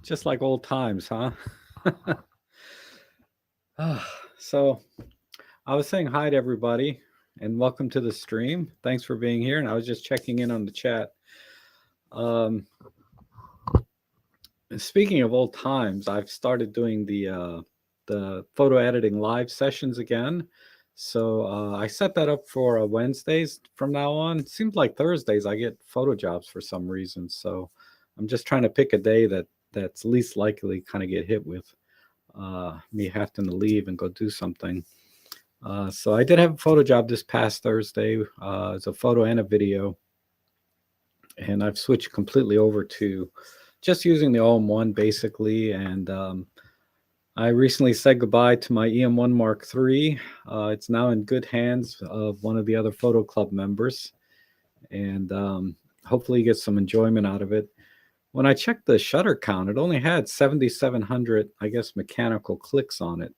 Just like old times, huh? So I was saying hi to everybody and welcome to the stream. Thanks for being here. And I was just checking in on the chat. Um, Speaking of old times, I've started doing the photo editing live sessions again. So I set that up for Wednesdays from now on. It seems like Thursdays I get photo jobs for some reason. So I'm just trying to pick a day that's least likely kind of get hit with me having to leave and go do something. So I did have a photo job this past Thursday. It's a photo and a video, and I've switched completely over to just using the all-in-one basically. And I recently said goodbye to my EM1 Mark III. It's now in good hands of one of the other photo club members, and hopefully get some enjoyment out of it. When I checked the shutter count, it only had 7,700, I guess, mechanical clicks on it.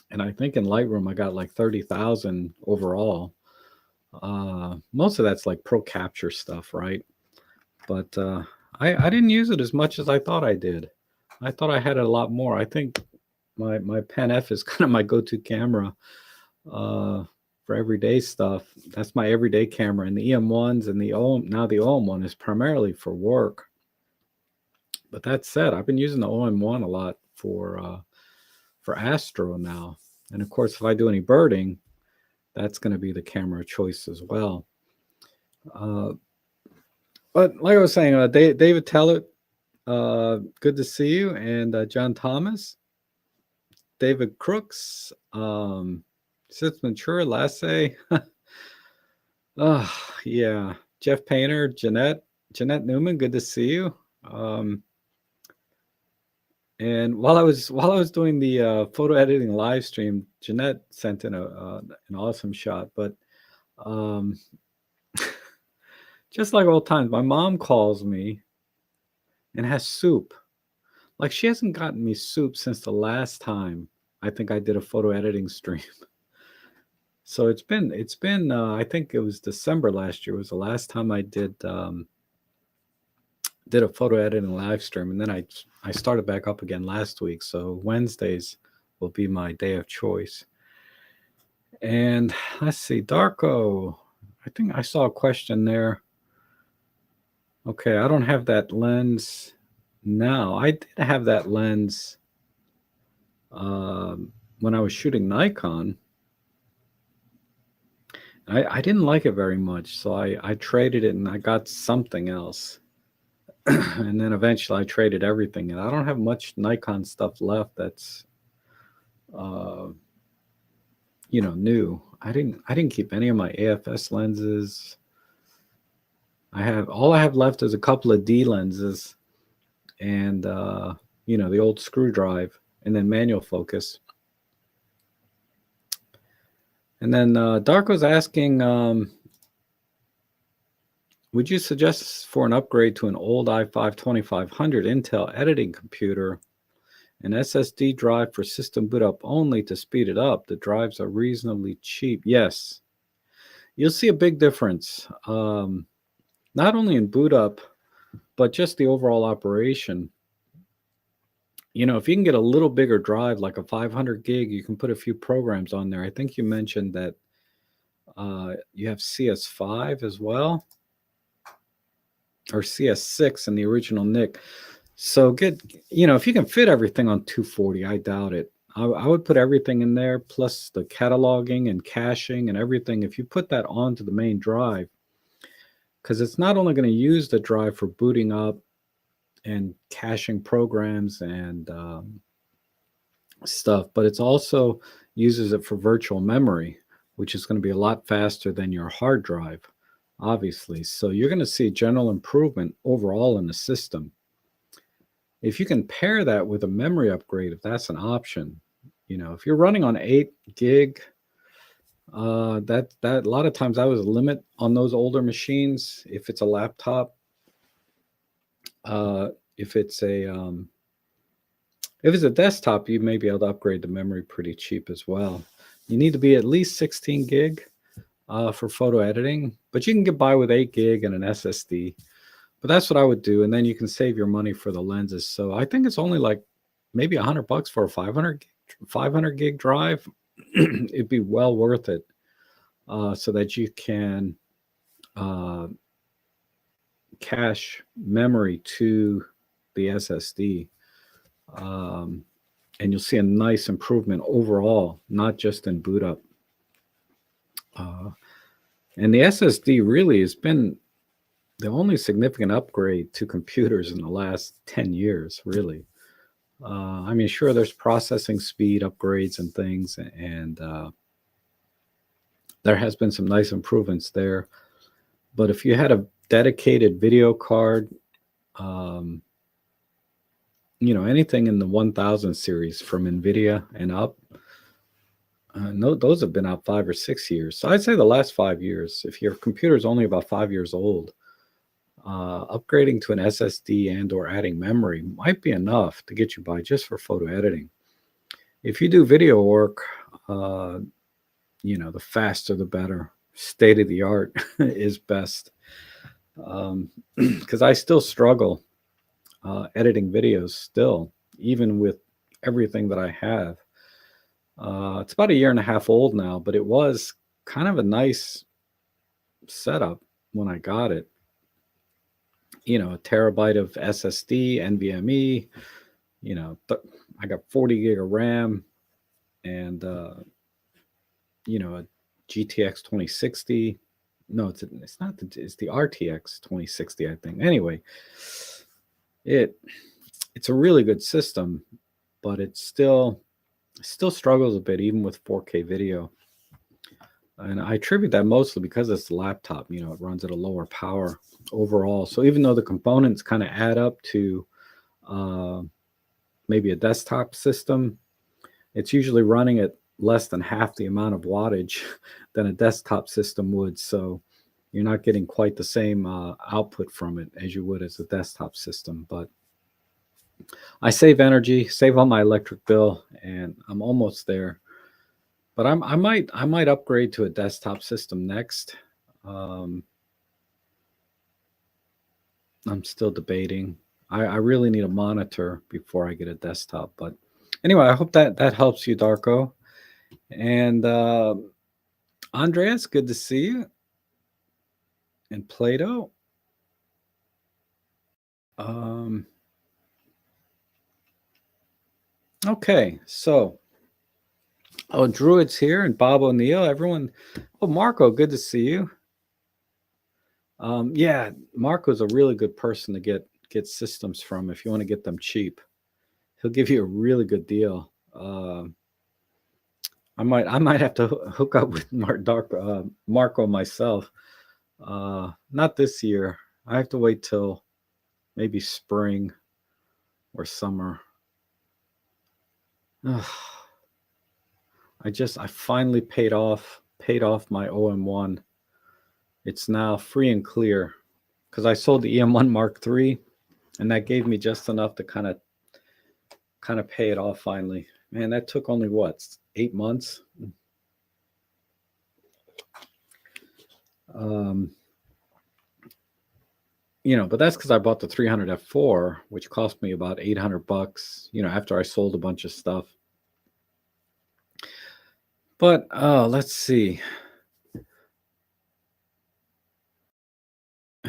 And I think in Lightroom, I got like 30,000 overall. Most of that's like pro capture stuff, right? But I didn't use it as much as I thought I did. I thought I had a lot more. I think my Pen F is kind of my go-to camera for everyday stuff. That's my everyday camera. And the EM1s and the now the OM1 is primarily for work. But that said, I've been using the OM1 a lot for Astro now. And of course, if I do any birding, that's going to be the camera choice as well. But like I was saying, David Tellett, good to see you. And John Thomas, David Crooks, Sith Ventura, Lasse. Yeah. Jeff Painter, Jeanette Newman, good to see you. And while I was doing the photo editing live stream, Jeanette sent in an awesome shot. But just like old times, my mom calls me and has soup. Like she hasn't gotten me soup since the last time I think I did a photo editing stream. So it's been I think it was December last year was the last time I did a photo editing live stream, and then I started back up again last week. So Wednesdays will be my day of choice. And let's see, Darko, I think I saw a question there. Okay, I don't have that lens now. I did have that lens when I was shooting Nikon. I didn't like it very much, so I traded it and I got something else. And then eventually I traded everything, and I don't have much Nikon stuff left that's new. I didn't keep any of my AFS lenses. All I have left is a couple of D lenses and the old screw drive and then manual focus. And then Darko's asking, would you suggest for an upgrade to an old i5-2500 Intel editing computer, an SSD drive for system boot up only to speed it up? The drives are reasonably cheap. Yes. You'll see a big difference, not only in boot up, but just the overall operation. If you can get a little bigger drive, like a 500 gig, you can put a few programs on there. I think you mentioned that you have CS5 as well, or CS6 in the original NIC. So if you can fit everything on 240, I doubt it. I would put everything in there, plus the cataloging and caching and everything. If you put that onto the main drive, because it's not only going to use the drive for booting up and caching programs and stuff, but it's also uses it for virtual memory, which is going to be a lot faster than your hard drive, obviously. So you're going to see general improvement overall in the system. If you can pair that with a memory upgrade, if that's an option, if you're running on 8 gig, that a lot of times that was a limit on those older machines. If it's a laptop, if it's a desktop, you may be able to upgrade the memory pretty cheap as well. You need to be at least 16 gig for photo editing, but you can get by with 8 gig and an SSD. But that's what I would do, and then you can save your money for the lenses. So I think it's only like maybe $100 for a 500 gig drive. It'd be well worth it, so that you can cache memory to the SSD, and you'll see a nice improvement overall, not just in boot up. And the SSD really has been the only significant upgrade to computers in the last 10 years, really. I mean, sure, there's processing speed upgrades and things, and there has been some nice improvements there. But if you had a dedicated video card, anything in the 1000 series from NVIDIA and up, no, those have been out 5 or 6 years. So I'd say the last 5 years. If your computer is only about 5 years old, upgrading to an SSD and or adding memory might be enough to get you by just for photo editing. If you do video work, the faster the better. State of the art is best. Because I still struggle editing videos still, even with everything that I have. It's about 1.5 years old now, but it was kind of a nice setup when I got it. A terabyte of SSD, NVMe, I got 40 gig of RAM, and a GTX 2060. No, it's not it's the RTX 2060, I think. Anyway, it's a really good system, but it still struggles a bit even with 4K video. And I attribute that mostly because it's the laptop, it runs at a lower power overall. So even though the components kind of add up to maybe a desktop system, it's usually running at less than half the amount of wattage than a desktop system would. So you're not getting quite the same output from it as you would as a desktop system. But I save energy, save on my electric bill, and I'm almost there. But I might upgrade to a desktop system next. I'm still debating. I really need a monitor before I get a desktop. But anyway, I hope that helps you, Darko. And Andreas, good to see you. And Plato. Okay, so Druid's here, and Bob O'Neill, everyone. Oh, Marco, good to see you. Yeah, Marco's a really good person to get systems from if you want to get them cheap. He'll give you a really good deal. I might have to hook up with Marco myself. Not this year. I have to wait till maybe spring or summer. I finally paid off my OM1. It's now free and clear because I sold the EM1 Mark III, and that gave me just enough to kind of pay it off finally. Man, that took only 8 months. But that's because I bought the 300 f4, which cost me about $800. After I sold a bunch of stuff. But let's see.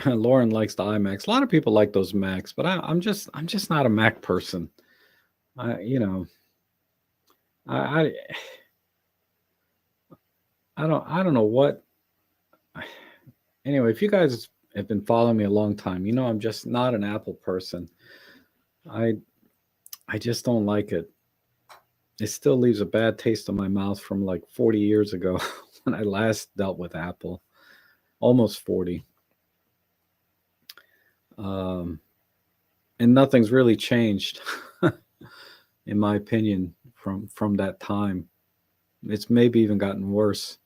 Lauren likes the iMacs. A lot of people like those Macs, but I'm just not a Mac person. I don't know what. Anyway, if you guys have been following me a long time, I'm just not an Apple person. I just don't like it. It still leaves a bad taste in my mouth from like 40 years ago when I last dealt with Apple. Almost 40. And nothing's really changed, in my opinion, from that time. It's maybe even gotten worse.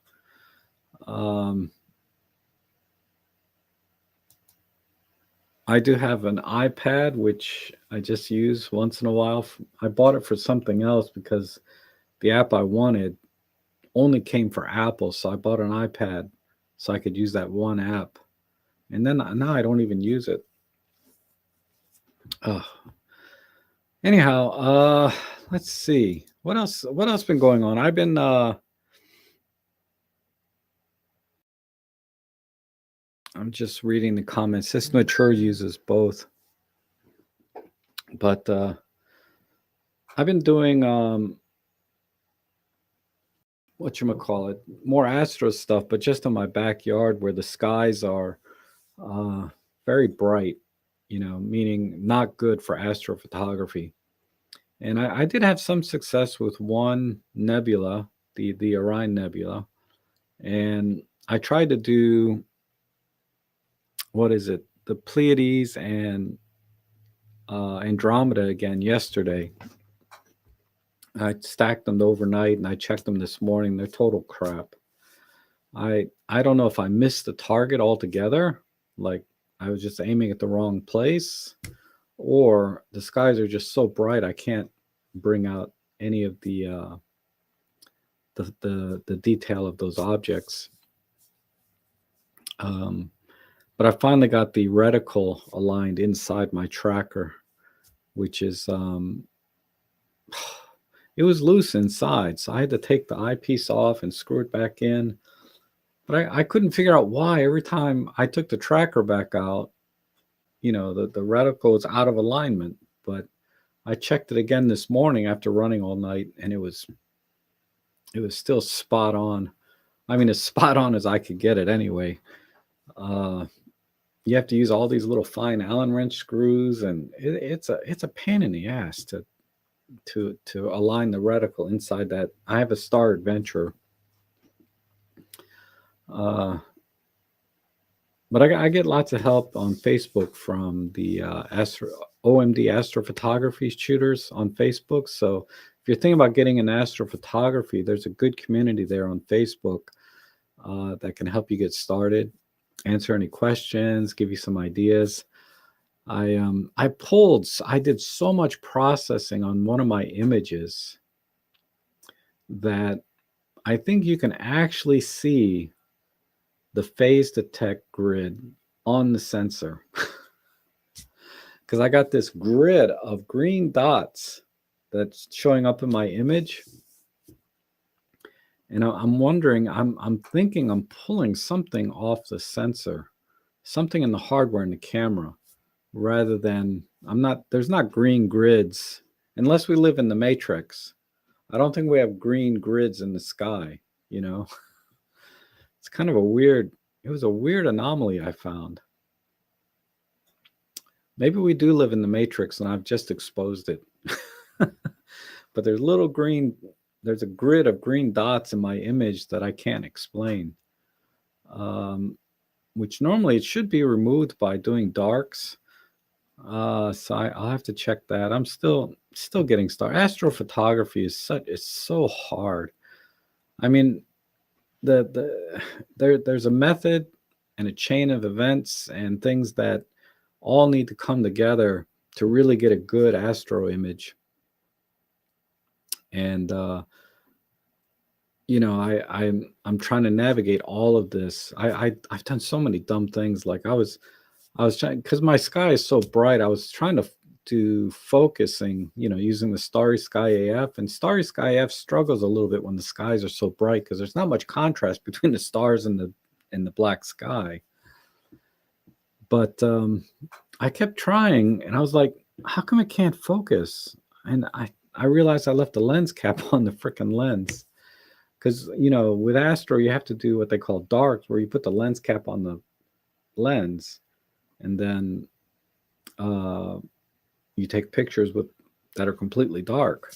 I do have an iPad, which I just use once in a while. I bought it for something else because the app I wanted only came for Apple. So I bought an iPad so I could use that one app. And then now I don't even use it. Oh, anyhow, let's see. What else been going on? I'm just reading the comments. This mature uses both, but I've been doing whatchamacallit, more astro stuff, but just in my backyard where the skies are uh very bright, meaning not good for astrophotography. And I did have some success with one nebula, the Orion Nebula, and I tried to do, what is it, the Pleiades and Andromeda again yesterday. I stacked them overnight and I checked them this morning. They're total crap. I don't know if I missed the target altogether, like I was just aiming at the wrong place, or the skies are just so bright I can't bring out any of the detail of those objects. But I finally got the reticle aligned inside my tracker, which is it was loose inside, so I had to take the eyepiece off and screw it back in. But I couldn't figure out why every time I took the tracker back out, the reticle was out of alignment. But I checked it again this morning after running all night, and it was still spot on. I mean, as spot on as I could get it anyway. You have to use all these little fine Allen wrench screws, and it's a pain in the ass to align the reticle inside that. I have a Star Adventure, but I get lots of help on Facebook from the OMD astrophotography shooters on Facebook. So if you're thinking about getting in astrophotography, there's a good community there on Facebook that can help you get started, answer any questions, give you some ideas. I did so much processing on one of my images that I think you can actually see the phase detect grid on the sensor. Because I got this grid of green dots that's showing up in my image. And I'm wondering, I'm thinking I'm pulling something off the sensor, something in the hardware in the camera, rather than there's not green grids unless we live in the Matrix. I don't think we have green grids in the sky, you know. It's kind of it was a weird anomaly I found. Maybe we do live in the Matrix and I've just exposed it. But there's a grid of green dots in my image that I can't explain. Which normally it should be removed by doing darks. So I'll have to check that. I'm still getting started. Astrophotography it's so hard. I mean, there's a method and a chain of events and things that all need to come together to really get a good astro image. And I'm trying to navigate all of this. I've done so many dumb things. Like I was trying, because my sky is so bright, I was trying to do focusing, using the Starry Sky AF, and Starry Sky AF struggles a little bit when the skies are so bright because there's not much contrast between the stars and the black sky. But I kept trying, and I was like, how come it can't focus? And I realized I left the lens cap on the freaking lens. Because, with Astro, you have to do what they call darks, where you put the lens cap on the lens, and then you take pictures that are completely dark.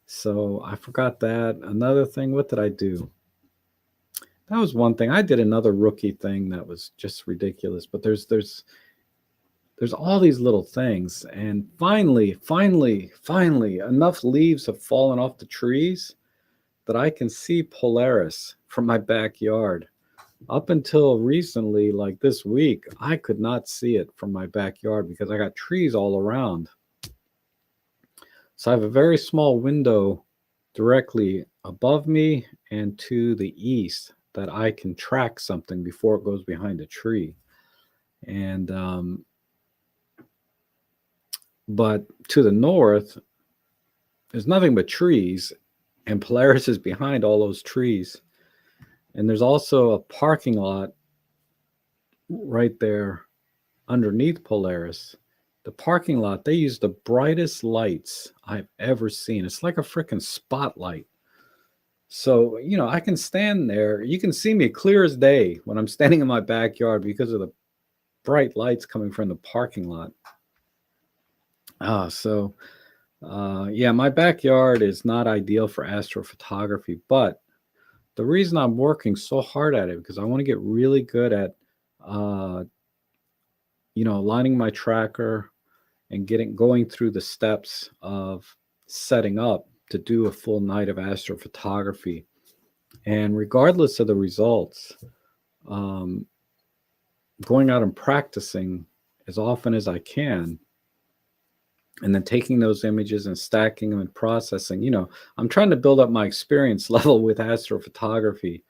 So I forgot that. Another thing, what did I do? That was one thing. I did another rookie thing that was just ridiculous. But there's all these little things, and finally, enough leaves have fallen off the trees that I can see Polaris from my backyard. Up until recently, like this week, I could not see it from my backyard because I got trees all around. So I have a very small window directly above me and to the east that I can track something before it goes behind a tree. And But to the north, there's nothing but trees, and Polaris is behind all those trees. And there's also a parking lot right there underneath Polaris. The parking lot, they use the brightest lights I've ever seen. It's like a freaking spotlight. So, I can stand there. You can see me clear as day when I'm standing in my backyard because of the bright lights coming from the parking lot. So yeah, my backyard is not ideal for astrophotography, but the reason I'm working so hard at it because I want to get really good at, uh, aligning my tracker and going through the steps of setting up to do a full night of astrophotography. And regardless of the results, um, going out and practicing as often as I can, and then taking those images and stacking them and processing. I'm trying to build up my experience level with astrophotography,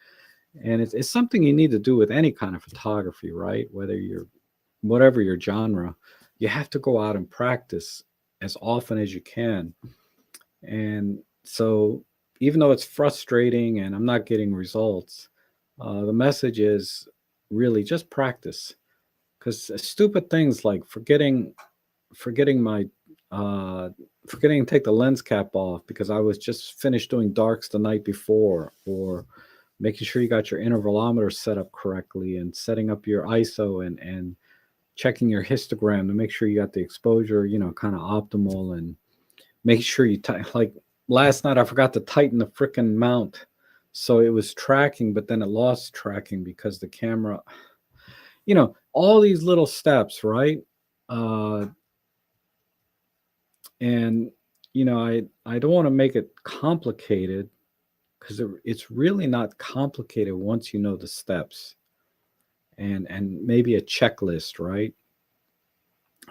and it's something you need to do with any kind of photography, right? Whatever your genre, you have to go out and practice as often as you can. And so, even though it's frustrating and I'm not getting results, the message is really just practice. Because stupid things like forgetting my uh, forgetting to take the lens cap off because I was just finished doing darks the night before, or making sure you got your intervalometer set up correctly and setting up your ISO and checking your histogram to make sure you got the exposure, kind of optimal, and make sure like last night I forgot to tighten the freaking mount. So it was tracking, but then it lost tracking because the camera, all these little steps, right? Uh, and I don't want to make it complicated because it's really not complicated once you know the steps and maybe a checklist, right?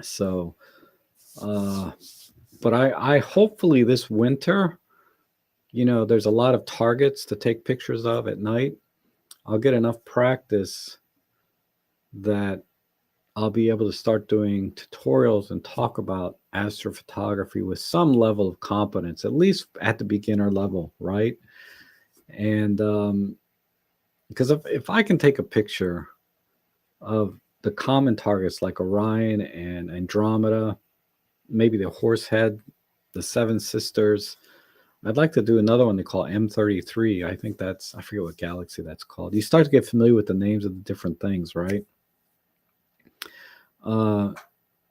So but I hopefully this winter, there's a lot of targets to take pictures of at night. I'll get enough practice that I'll be able to start doing tutorials and talk about astrophotography with some level of competence, at least at the beginner level, right? And because if I can take a picture of the common targets like Orion and Andromeda, maybe the Horsehead, the Seven Sisters, I'd like to do another one they call M33. I think I forget what galaxy that's called. You start to get familiar with the names of the different things, right?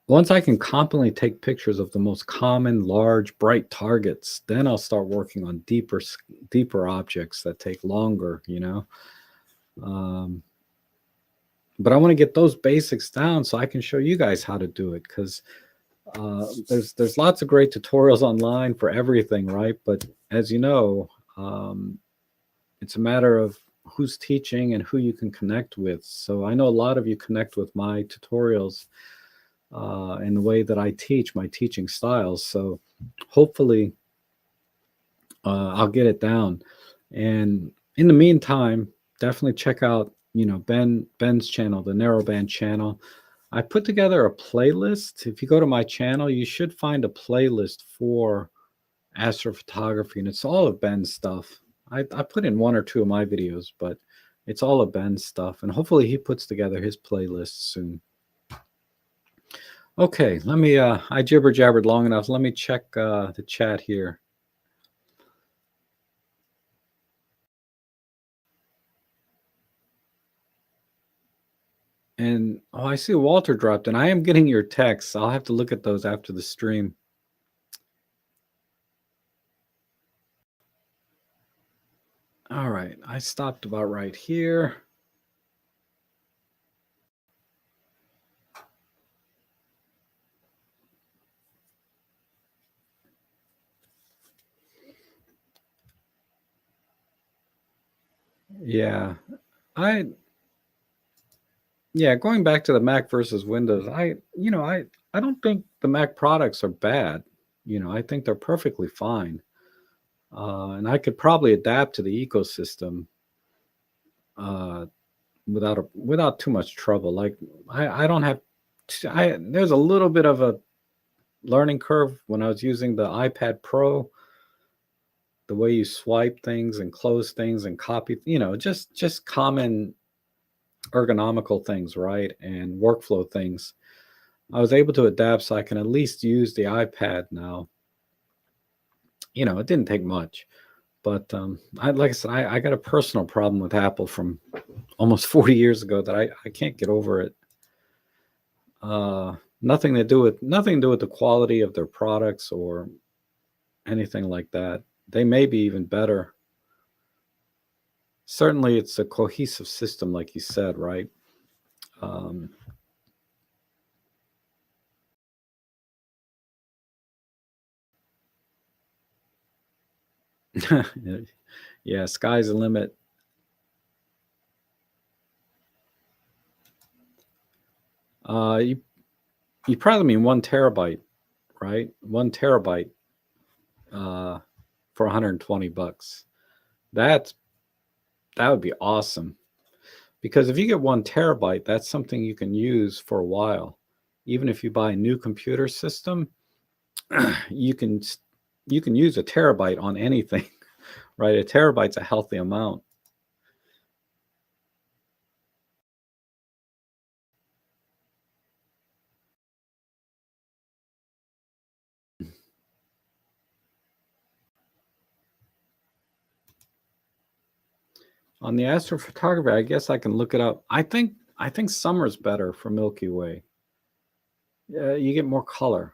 Once I can competently take pictures of the most common, large, bright targets, then I'll start working on deeper objects that take longer, but I want to get those basics down so I can show you guys how to do it, because there's lots of great tutorials online for everything, right? But as you know, it's a matter of who's teaching and who you can connect with. So I know a lot of you connect with my tutorials and the way that I teach, my teaching styles. So hopefully I'll get it down. And in the meantime, definitely check out, Ben's channel, the Narrowband channel. I put together a playlist. If you go to my channel, you should find a playlist for astrophotography, and it's all of Ben's stuff. I put in one or two of my videos, but it's all of Ben's stuff, and hopefully he puts together his playlist soon. Okay, let me, I jibber jabbered long enough. Let me check the chat here. And I see Walter dropped in. I am getting your texts. I'll have to look at those after the stream. All right, I stopped about right here. Yeah, going back to the Mac versus Windows, I don't think the Mac products are bad. I think they're perfectly fine. And I could probably adapt to the ecosystem without too much trouble. Like I don't have there's a little bit of a learning curve when I was using the iPad Pro, the way you swipe things and close things and copy, just common ergonomical things, right? And workflow things. I was able to adapt so I can at least use the iPad now. It didn't take much, but like I said, I got a personal problem with Apple from almost 40 years ago that I can't get over it. Nothing to do with the quality of their products or anything like that. They may be even better. Certainly, it's a cohesive system, like you said, right? Um, yeah, sky's the limit. You probably mean 1 terabyte, right? 1 terabyte for 120 bucks. That would be awesome. Because if you get 1 terabyte, that's something you can use for a while. Even if you buy a new computer system, you can use a terabyte on anything, right? A terabyte's a healthy amount. On the astrophotography, I guess I can look it up. I think summer's better for Milky Way. Yeah, you get more color.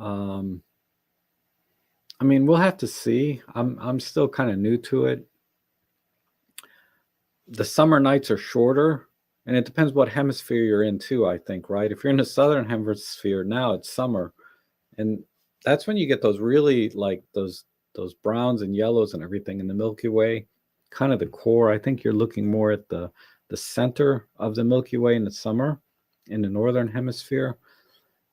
Um, I mean, we'll have to see. I'm still kind of new to it. The summer nights are shorter, and it depends what hemisphere you're in too, I think, right? If you're in the southern hemisphere now, it's summer, and that's when you get those really like those browns and yellows and everything in the Milky Way, kind of the core. I think you're looking more at the center of the Milky Way in the summer in the northern hemisphere,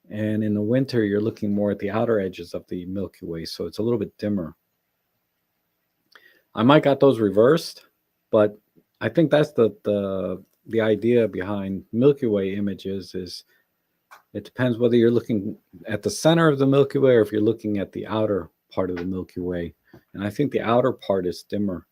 and in the winter you're looking more at the outer edges of the Milky Way, so it's a little bit dimmer. I might got those reversed, but I think that's the idea behind Milky Way images is it depends whether you're looking at the center of the Milky Way or if you're looking at the outer part of the Milky Way. And I think the outer part is dimmer.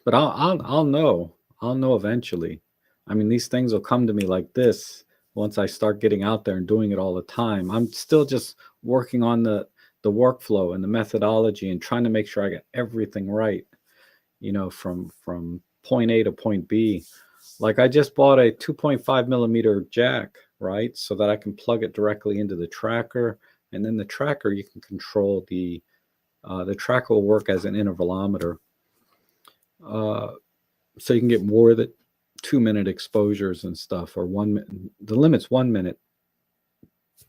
But I'll know. I'll know eventually. I mean, these things will come to me like this once I start getting out there and doing it all the time. I'm still just working on the workflow and the methodology and trying to make sure I get everything right, from point A to point B. Like I just bought a 2.5 millimeter jack, right? So that I can plug it directly into the tracker. And then the tracker, you can control the tracker will work as an intervalometer. Uh, so you can get more than 2 minute exposures and stuff, or the limit's 1 minute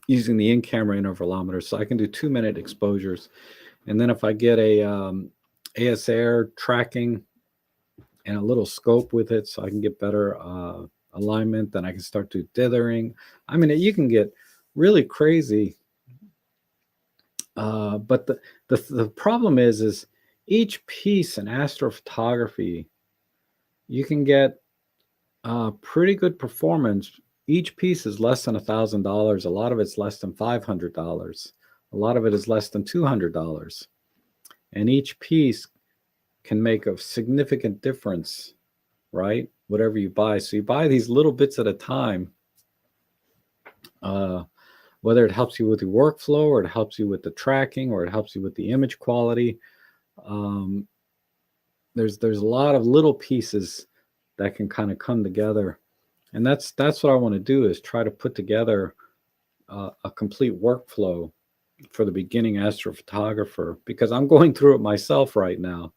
using the in-camera intervalometer. So I can do 2 minute exposures. And then if I get a ASR tracking and a little scope with it, so I can get better alignment, then I can start to dithering. I mean, you can get really crazy. But the problem is each piece in astrophotography, you can get pretty good performance. Each piece is less than $1,000. A lot of it's less than $500. A lot of it is less than $200. And each piece can make a significant difference, right? Whatever you buy. So you buy these little bits at a time, whether it helps you with your workflow or it helps you with the tracking or it helps you with the image quality. There's a lot of little pieces that can kind of come together. And that's what I want to do is try to put together a complete workflow for the beginning astrophotographer, because I'm going through it myself right now.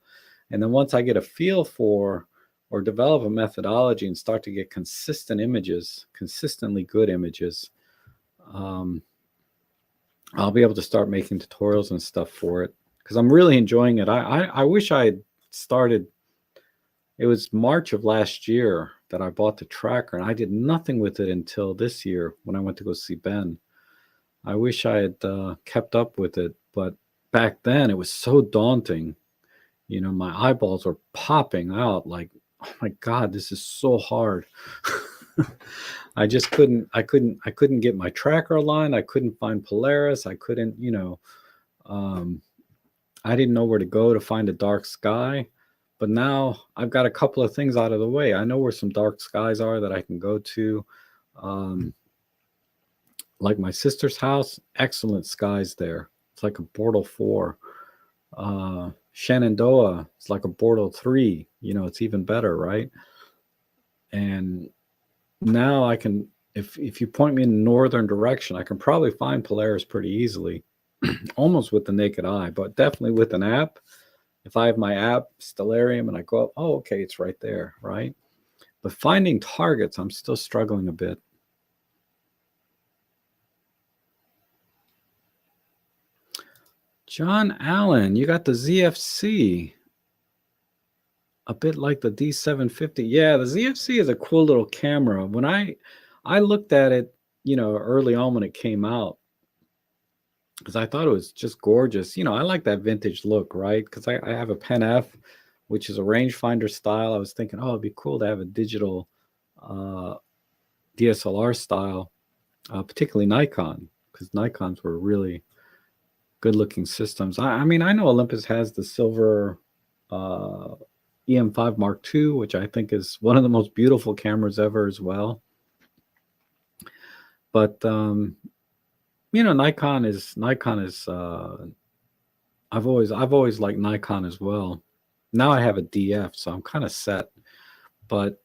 And then once I get a feel for or develop a methodology and start to get consistent images, consistently good images, I'll be able to start making tutorials and stuff for it because I'm really enjoying it. I wish I had started. It was March of last year that I bought the tracker, and I did nothing with it until this year when I went to go see Ben. I wish I had kept up with it, but back then it was so daunting. My eyeballs were popping out like, oh my God, this is so hard. I just couldn't get my tracker aligned. I couldn't find Polaris. I couldn't, I didn't know where to go to find a dark sky. But now I've got a couple of things out of the way. I know where some dark skies are that I can go to. Like my sister's house, excellent skies there. It's like a Bortle 4. Shenandoah, it's like a Bortle 3. It's even better, right? And now I can, if you point me in the northern direction, I can probably find Polaris pretty easily, almost with the naked eye, but definitely with an app. If I have my app, Stellarium, and I go up, oh, okay, it's right there, right? But finding targets, I'm still struggling a bit. John Allen, you got the ZFC. A bit like the D750. Yeah, the ZFC is a cool little camera. When I looked at it, early on when it came out, because I thought it was just gorgeous. I like that vintage look, right? Because I have a Pen F, which is a rangefinder style. I was thinking, oh, it'd be cool to have a digital DSLR style, particularly Nikon, because Nikons were really good-looking systems. I mean, I know Olympus has the silver EM5 Mark II, which I think is one of the most beautiful cameras ever as well. But Nikon is I've always liked Nikon as well. Now I have a DF, so I'm kind of set. But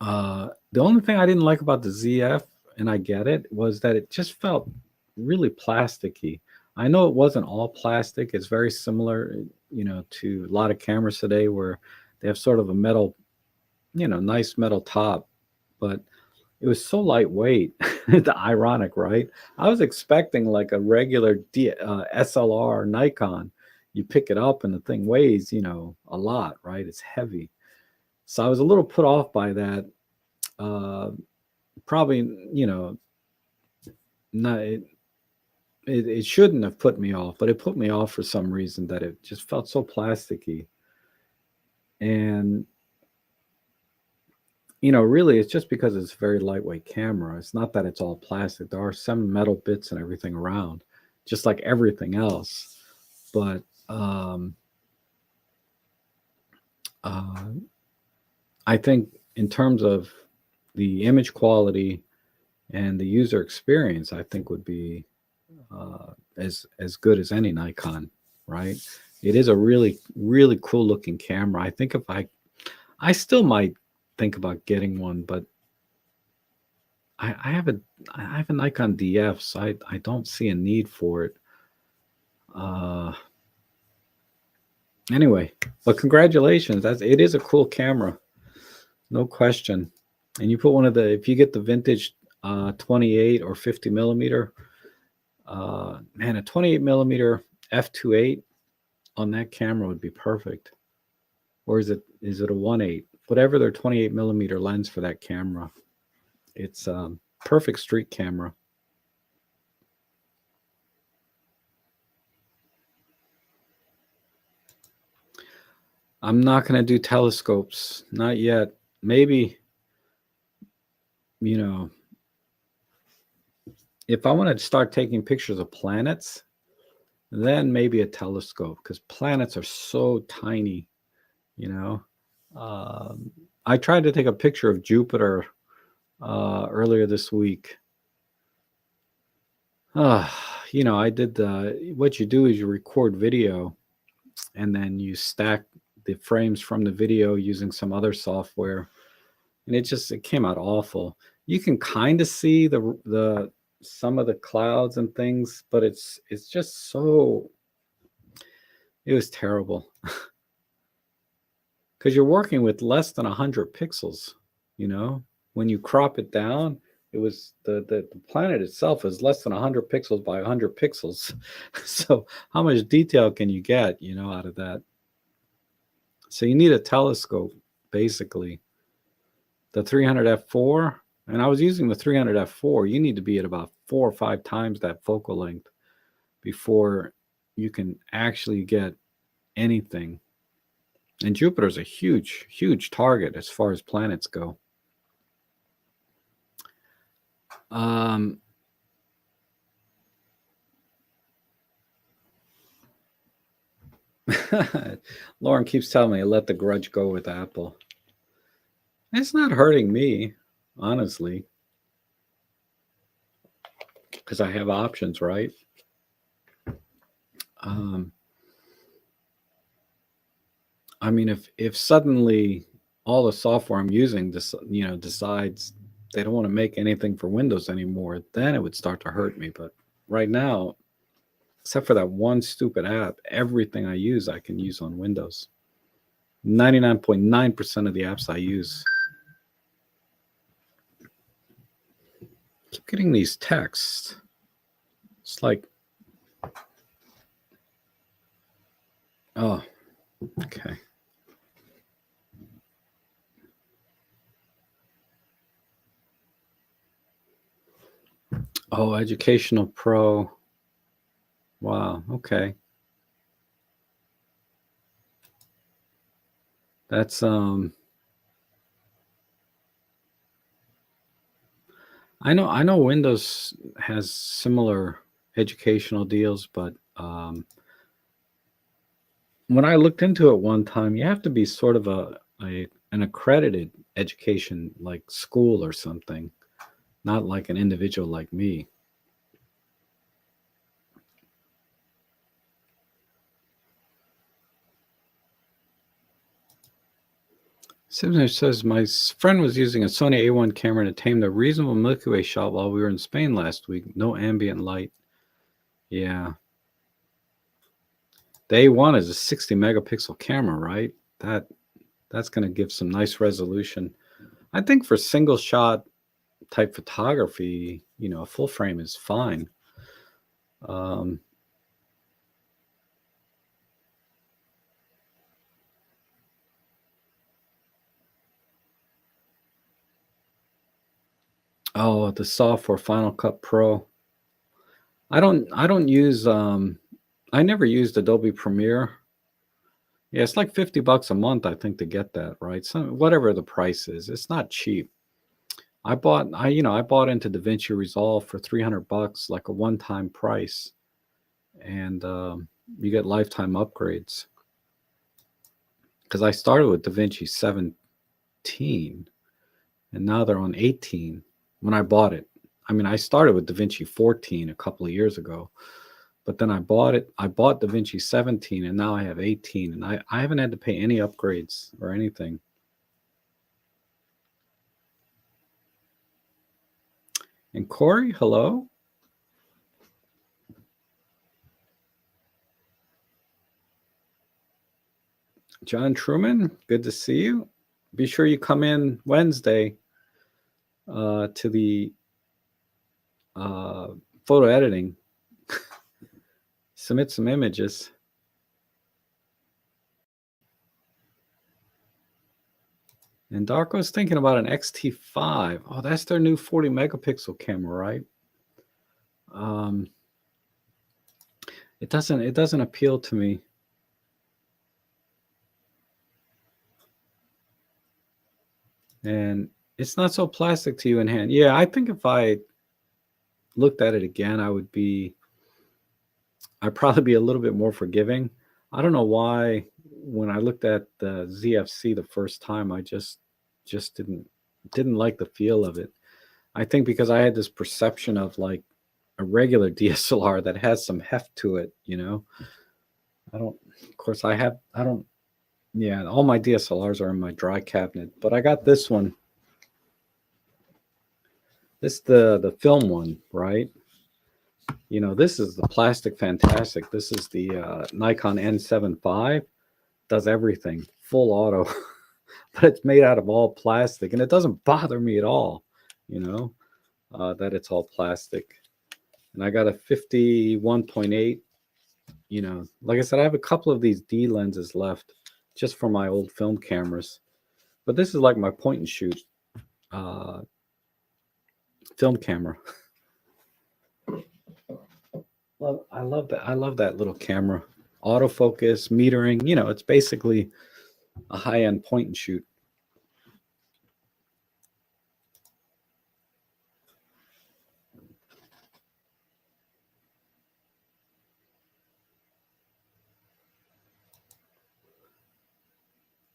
the only thing I didn't like about the ZF, and I get it, was that it just felt really plasticky. I know it wasn't all plastic. It's very similar, to a lot of cameras today where they have sort of a metal, nice metal top, but it was so lightweight. Ironic, right? I was expecting like a regular SLR Nikon. You pick it up and the thing weighs, a lot, right? It's heavy. So I was a little put off by that. Probably, not. It shouldn't have put me off, but it put me off for some reason, that it just felt so plasticky. And really it's just because it's a very lightweight camera. It's not that it's all plastic. There are some metal bits and everything around, just like everything else. But I think in terms of the image quality and the user experience, I think would be as good as any Nikon, right? It is a really, really cool looking camera. I think if I still might think about getting one, but I have a Nikon DF, so I don't see a need for it. Anyway, but congratulations. It is a cool camera, no question. And you put if you get the vintage 28 or 50 millimeter, man, a 28 millimeter f2.8 on that camera would be perfect. Or is it a 1.8? Whatever their 28 millimeter lens for that camera. It's perfect street camera. I'm not going to do telescopes. Not yet. Maybe, if I want to start taking pictures of planets, then maybe a telescope, because planets are so tiny, I tried to take a picture of Jupiter earlier this week. I did what you do is you record video and then you stack the frames from the video using some other software, and it came out awful. You can kind of see the some of the clouds and things, but it's just so, it was terrible. Because you're working with less than 100 pixels. When you crop it down, it was the planet itself is less than 100 pixels by 100 pixels. So how much detail can you get, out of that? So you need a telescope, basically. The 300 f4, and I was using the 300 f4. You need to be at about 4 or 5 times that focal length before you can actually get anything. And Jupiter's a huge, huge target as far as planets go. Um, Lauren keeps telling me let the grudge go with Apple. It's not hurting me, honestly, because I have options, right? Um, I mean, if suddenly all the software I'm using, decides they don't want to make anything for Windows anymore, then it would start to hurt me. But right now, except for that one stupid app, everything I use I can use on Windows. 99.9% of the apps I use. Keep getting these texts. It's like, oh, okay. Oh, Educational Pro. Wow, okay. That's I know Windows has similar educational deals, but when I looked into it one time, you have to be sort of an accredited education like school or something, not like an individual like me. Simpson says my friend was using a Sony A1 camera to tame the reasonable Milky Way shot while we were in Spain last week. No ambient light. Yeah. The A1 is a 60 megapixel camera, right? That's going to give some nice resolution. I think for single shot type photography, a full frame is fine. Um, oh, the software Final Cut Pro. I don't use I never used Adobe Premiere. Yeah, it's like $50 a month, I think, to get that, right? Whatever the price is, it's not cheap. I bought into DaVinci Resolve for $300, like a one-time price, and you get lifetime upgrades. Because I started with DaVinci 17, and now they're on 18. When I bought it, I mean, I started with DaVinci 14 a couple of years ago, but then I bought it. I bought DaVinci 17, and now I have 18, and I haven't had to pay any upgrades or anything. And Corey, hello. John Truman, good to see you. Be sure you come in Wednesday to the uh, photo editing. Submit some images. And Darko's thinking about an X-T5. Oh, that's their new 40 megapixel camera, right? It doesn't appeal to me. And it's not so plastic to you in hand. Yeah, I think if I looked at it again, I'd probably be a little bit more forgiving. I don't know why when I looked at the ZFC the first time, I just didn't like the feel of it. I think because I had this perception of like a regular DSLR that has some heft to it. I don't, of course, I don't, yeah, all my DSLRs are in my dry cabinet, but I got this one. This the film one, right? This is the plastic fantastic. This is the Nikon N7V. Does everything full auto, but it's made out of all plastic, and it doesn't bother me at all. That it's all plastic. And I got a 51.8. Like I said, I have a couple of these D lenses left just for my old film cameras, but this is like my point and shoot uh, film camera. I love that. I love that little camera. Autofocus, metering. It's basically a high-end point and shoot.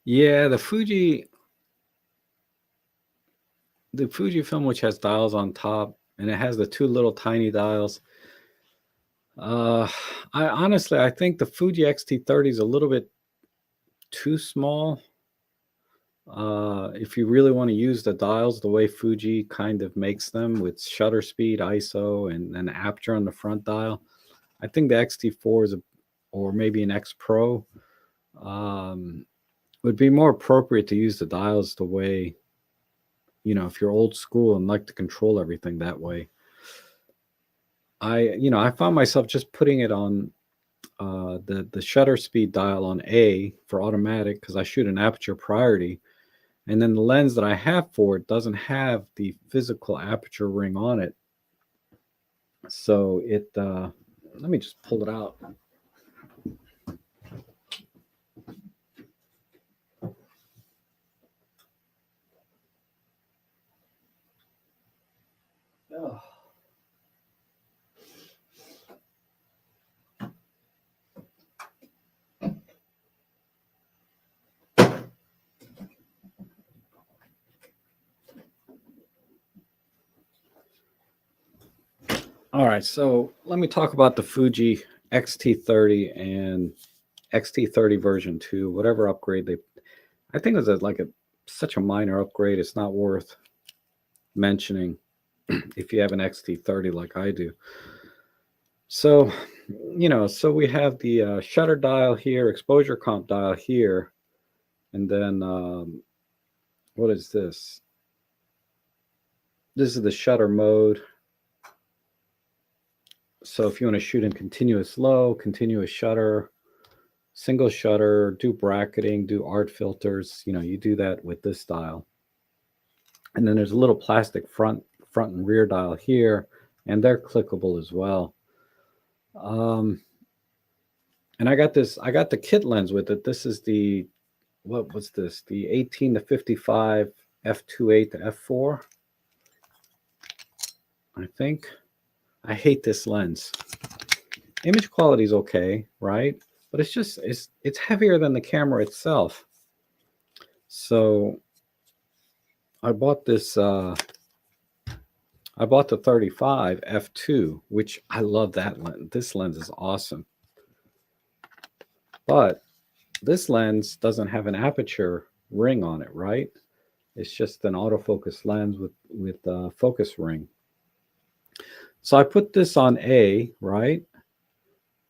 Yeah, the Fujifilm, which has dials on top, and it has the two little tiny dials. Uh, I think the Fuji X-T30 is a little bit too small. If you really want to use the dials the way Fuji kind of makes them with shutter speed, ISO, and an aperture on the front dial, I think the X-T4 or maybe an X Pro, um, would be more appropriate to use the dials the way, if you're old school and like to control everything that way. I found myself just putting it on the shutter speed dial on A for automatic because I shoot an aperture priority, and then the lens that I have for it doesn't have the physical aperture ring on it. So let me just pull it out. Oh. All right, so let me talk about the Fuji X-T30 and X-T30 version 2, whatever upgrade I think it was such a minor upgrade, it's not worth mentioning if you have an X-T30 like I do. So, so we have the shutter dial here, exposure comp dial here, and then what is this? This is the shutter mode. So if you want to shoot in continuous low, continuous shutter, single shutter, do bracketing, do art filters, you do that with this dial. And then there's a little plastic front and rear dial here, and they're clickable as well. And I got the kit lens with it. This is what was this? The 18 to 55 f2.8 to f4. I think. I hate this lens. Image quality is okay, right? But it's heavier than the camera itself. So I bought this. I bought the 35 f2, which I love that lens. This lens is awesome. But this lens doesn't have an aperture ring on it, right? It's just an autofocus lens with a focus ring. So I put this on A, right,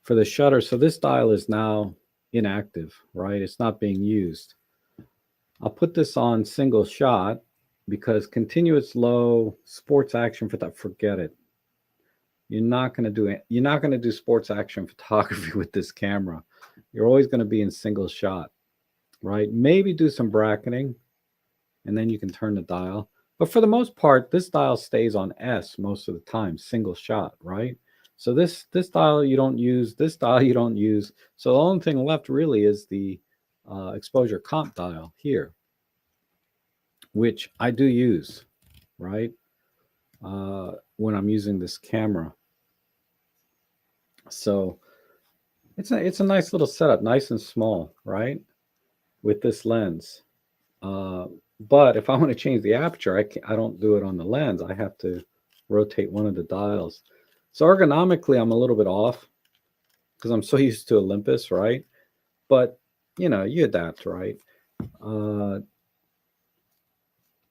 for the shutter. So this dial is now inactive, right? It's not being used. I'll put this on single shot because continuous low sports action forget it. You're not going to do sports action photography with this camera. You're always going to be in single shot, right? Maybe do some bracketing and then you can turn the dial. But for the most part, this dial stays on S most of the time, single shot, right? So this dial you don't use, this dial you don't use. So the only thing left really is the exposure comp dial here, which I do use, right? When I'm using this camera. So it's a nice little setup, nice and small, right? With this lens. But if I want to change the aperture, I don't do it on the lens. I have to rotate one of the dials. So ergonomically, I'm a little bit off because I'm so used to Olympus, right? But, you adapt, right?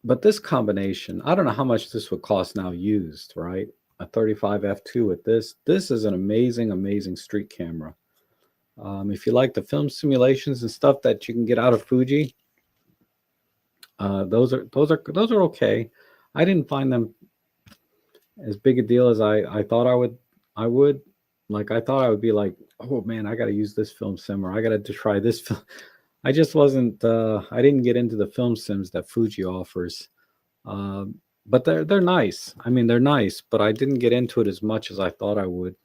But this combination, I don't know how much this would cost now used, right? A 35 f2 with this. This is an amazing, amazing street camera. If you like the film simulations and stuff that you can get out of Fuji, those are okay. I didn't find them as big a deal as I thought I would. Like I thought I would be like, oh man, I got to use this film sim, or I got to try this film. I just wasn't. I didn't get into the film sims that Fuji offers, but they're nice. I mean, they're nice, but I didn't get into it as much as I thought I would.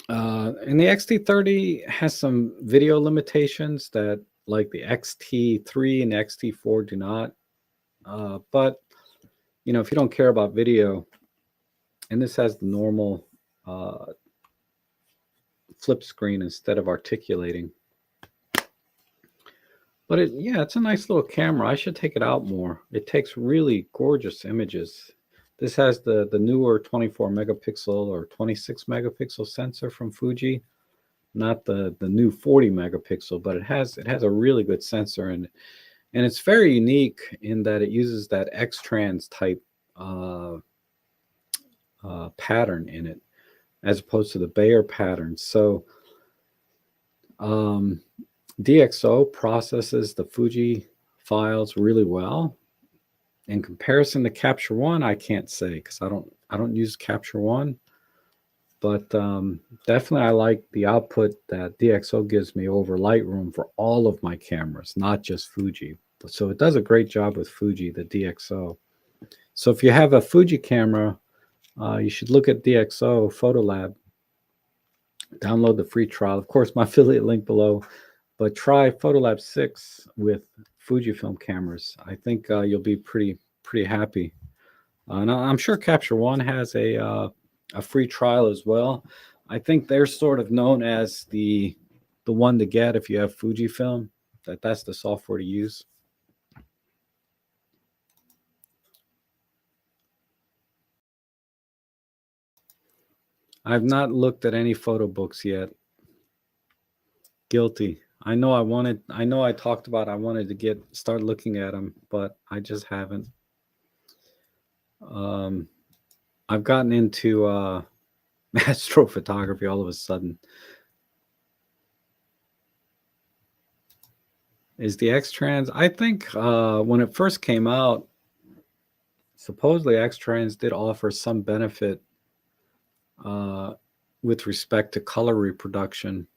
And the X-T30 has some video limitations that, like the X-T3 and X-T4, do not. But if you don't care about video, and this has the normal flip screen instead of articulating, But yeah, it's a nice little camera. I should take it out more. It takes really gorgeous images. This has the newer 24 megapixel or 26 megapixel sensor from Fuji, not the new 40 megapixel, but it has a really good sensor, and it's very unique in that it uses that X-trans type uh, pattern in it, as opposed to the Bayer pattern. So um, DxO processes the Fuji files really well. In comparison to Capture One, I can't say because I don't use Capture One, but definitely I like the output that DxO gives me over Lightroom for all of my cameras, not just Fuji. So it does a great job with Fuji, the DxO. So if you have a Fuji camera, you should look at DxO Photolab. Download the free trial. Of course, my affiliate link below. But try Photolab 6 with Fujifilm cameras. I think you'll be pretty happy. And I'm sure Capture One has a free trial as well. I think they're sort of known as the one to get if you have Fujifilm. That's the software to use. I've not looked at any photo books yet. Guilty. I know I talked about I wanted to start looking at them, but I just haven't. Um, I've gotten into astrophotography all of a sudden. Is the X-Trans? I think when it first came out, supposedly X-Trans did offer some benefit uh, with respect to color reproduction.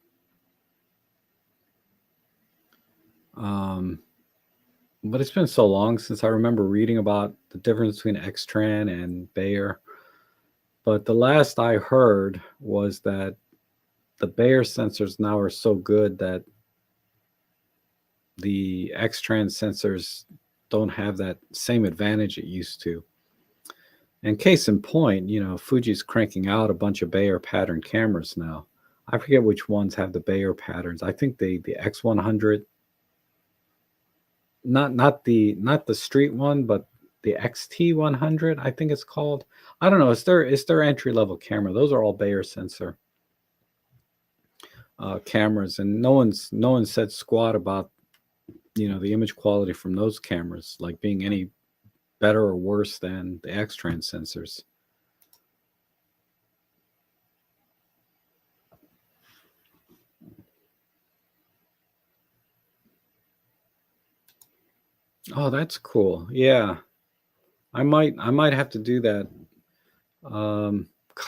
But it's been so long since I remember reading about the difference between X-Tran and Bayer. But the last I heard was that the Bayer sensors now are so good that the X-Trans sensors don't have that same advantage it used to. And case in point, Fuji's cranking out a bunch of Bayer pattern cameras now. I forget which ones have the Bayer patterns. I think the X100, not the street one, but the XT100, I think it's called. I don't know. It's their entry level camera. Those are all Bayer sensor cameras, and no one's said squat about the image quality from those cameras like being any better or worse than the X-Trans sensors. Oh, that's cool. Yeah, I might have to do that. God,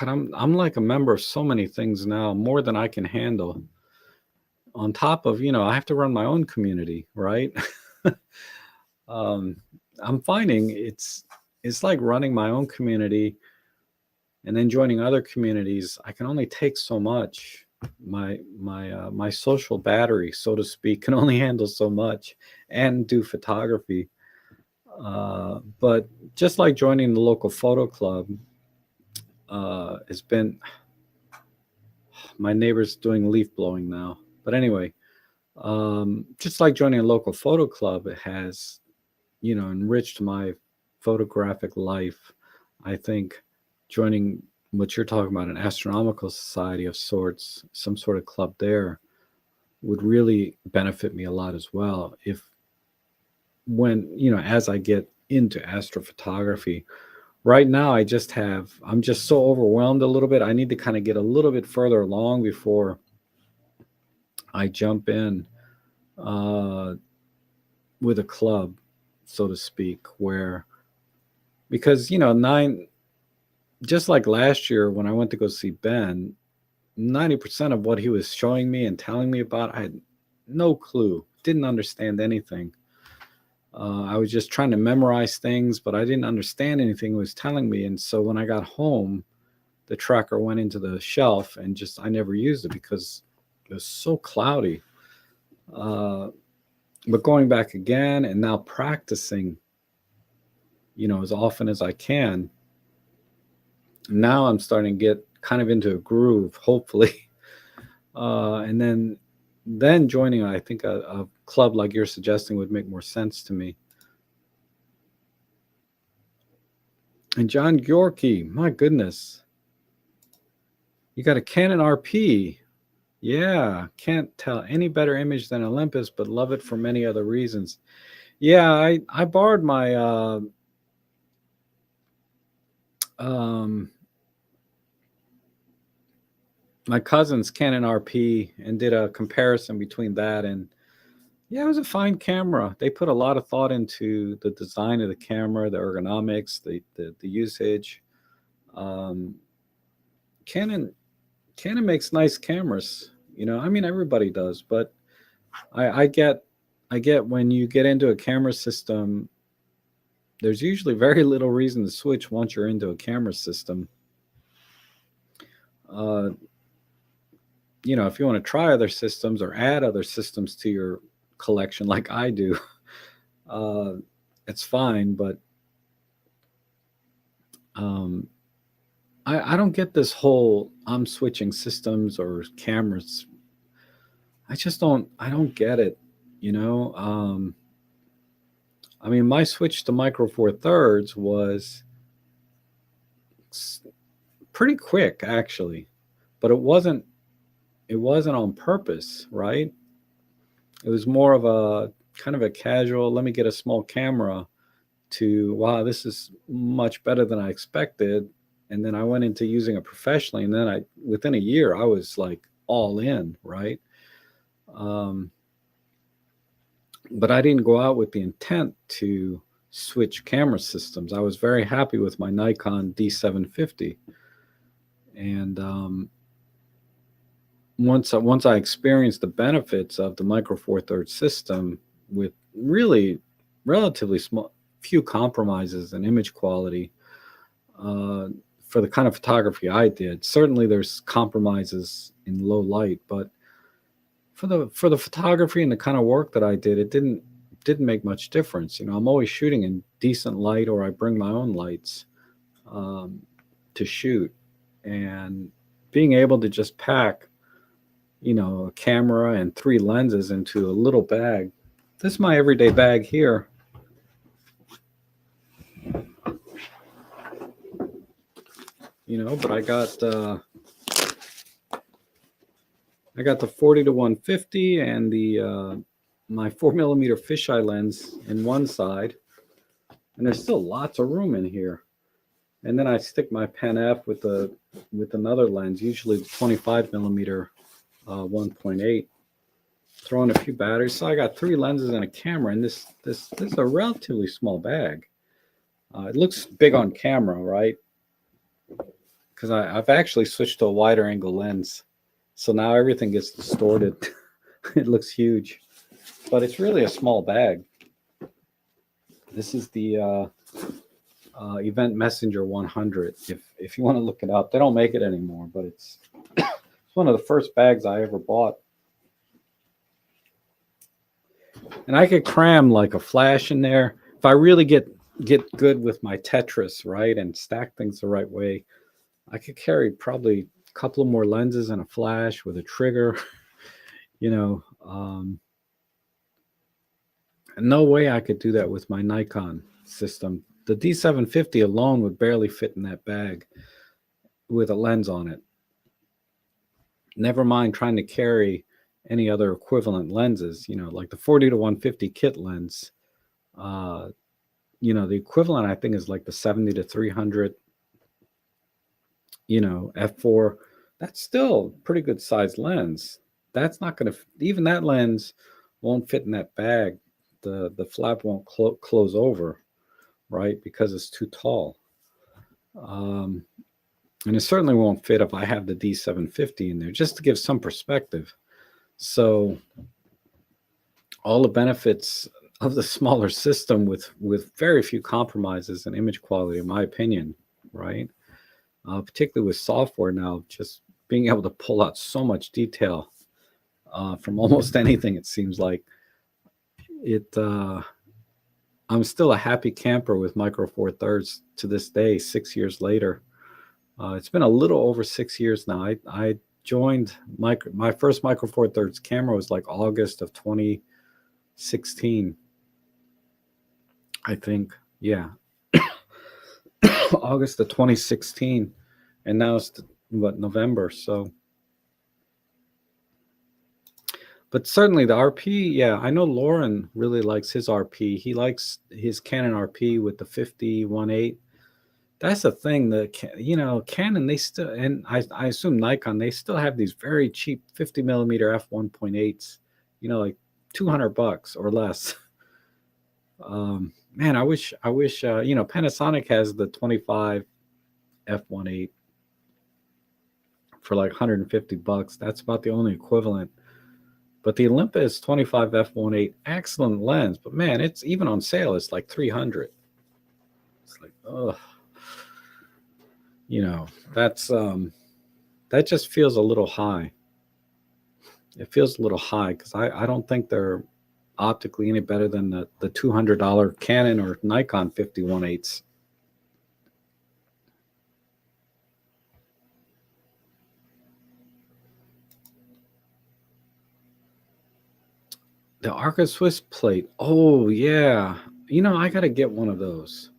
I'm like a member of so many things now, more than I can handle. On top of, I have to run my own community, right? um, I'm finding it's like running my own community and then joining other communities. I can only take so much. My social battery, so to speak, can only handle so much, and do photography. But just like joining the local photo club, has been my neighbor's doing leaf blowing now. But anyway, just like joining a local photo club, it has enriched my photographic life. I think joining what you're talking about, an astronomical society of sorts, some sort of club there, would really benefit me a lot as well. If when as I get into astrophotography, right now I'm just so overwhelmed a little bit. I need to kind of get a little bit further along before I jump in uh, with a club, so to speak, where because just like last year when I went to go see Ben, 90% of what he was showing me and telling me about, I had no clue, didn't understand anything. I was just trying to memorize things, but I didn't understand anything he was telling me. And so when I got home, the tracker went into the shelf and just I never used it because it was so cloudy. But going back again and now practicing, as often as I can, now I'm starting to get kind of into a groove, hopefully. And then joining, I think, club like you're suggesting would make more sense to me. And John Yorkie, my goodness, you got a Canon RP. Yeah, can't tell any better image than Olympus, but love it for many other reasons. Yeah, I borrowed my my cousin's Canon RP and did a comparison between that and, yeah, it was a fine camera. They put a lot of thought into the design of the camera, the ergonomics, the usage. Um, Canon makes nice cameras. I mean, everybody does, but I get when you get into a camera system, there's usually very little reason to switch once you're into a camera system. If you want to try other systems or add other systems to your collection, like I do, it's fine. But I don't get this whole I'm switching systems or cameras. I don't get it. I mean, my switch to Micro Four Thirds was pretty quick, actually, but it wasn't on purpose, right? It was more of a kind of a casual, let me get a small camera, to, wow, this is much better than I expected. And then I went into using it professionally, and then within a year, I was like all in, right? But I didn't go out with the intent to switch camera systems. I was very happy with my Nikon D750. And once I experienced the benefits of the Micro Four Thirds system with really relatively few compromises in image quality, for the kind of photography I did, certainly there's compromises in low light, but for the photography and the kind of work that I did, it didn't make much difference. I'm always shooting in decent light, or I bring my own lights to shoot, and being able to just pack a camera and 3 lenses into a little bag. This is my everyday bag here. But I got the 40 to 150 and the my 4mm fisheye lens in one side, and there's still lots of room in here. And then I stick my Pen F with another lens, usually the 25mm 1.8. Throw in a few batteries. So I got 3 lenses and a camera, and this is a relatively small bag. It looks big on camera, right? Because I've actually switched to a wider angle lens, so now everything gets distorted. It looks huge, but it's really a small bag. This is the Event Messenger 100. If you want to look it up, they don't make it anymore, but it's one of the first bags I ever bought. And I could cram like a flash in there if I really get good with my Tetris, right, and stack things the right way. I could carry probably a couple of more lenses and a flash with a trigger. No way I could do that with my Nikon system. The D750 alone would barely fit in that bag with a lens on it. Never mind trying to carry any other equivalent lenses, like the 40 to 150 kit lens. The equivalent, I think, is like the 70 to 300, f4. That's still pretty good sized lens. That's not going to, even that lens won't fit in that bag. The flap won't close over, right, because it's too tall. And it certainly won't fit if I have the D750 in there, just to give some perspective. So all the benefits of the smaller system with very few compromises in image quality, in my opinion, right? Particularly with software now, just being able to pull out so much detail from almost anything, it seems like. I'm still a happy camper with Micro Four Thirds to this day, 6 years later. It's been a little over 6 years now. I joined my first Micro Four Thirds camera was like August of 2014, 16, I think. Yeah. August of 2016. And now it's November. So, but certainly the RP, yeah, I know Lauren really likes his RP. He likes his Canon RP with the 50-1.8. That's the thing. Canon, they still, and I assume Nikon, they still have these very cheap 50 millimeter f1.8s, like $200 or less. Man, I wish, Panasonic has the 25 f1.8 for like $150. That's about the only equivalent. But the Olympus 25 f1.8, excellent lens. But man, it's even on sale. It's like 300. It's like, oh, that's that just feels a little high. It feels a little high because I don't think they're optically any better than the $200 Canon or Nikon 50-1.8s. The Arca Swiss plate. Oh yeah. I gotta get one of those.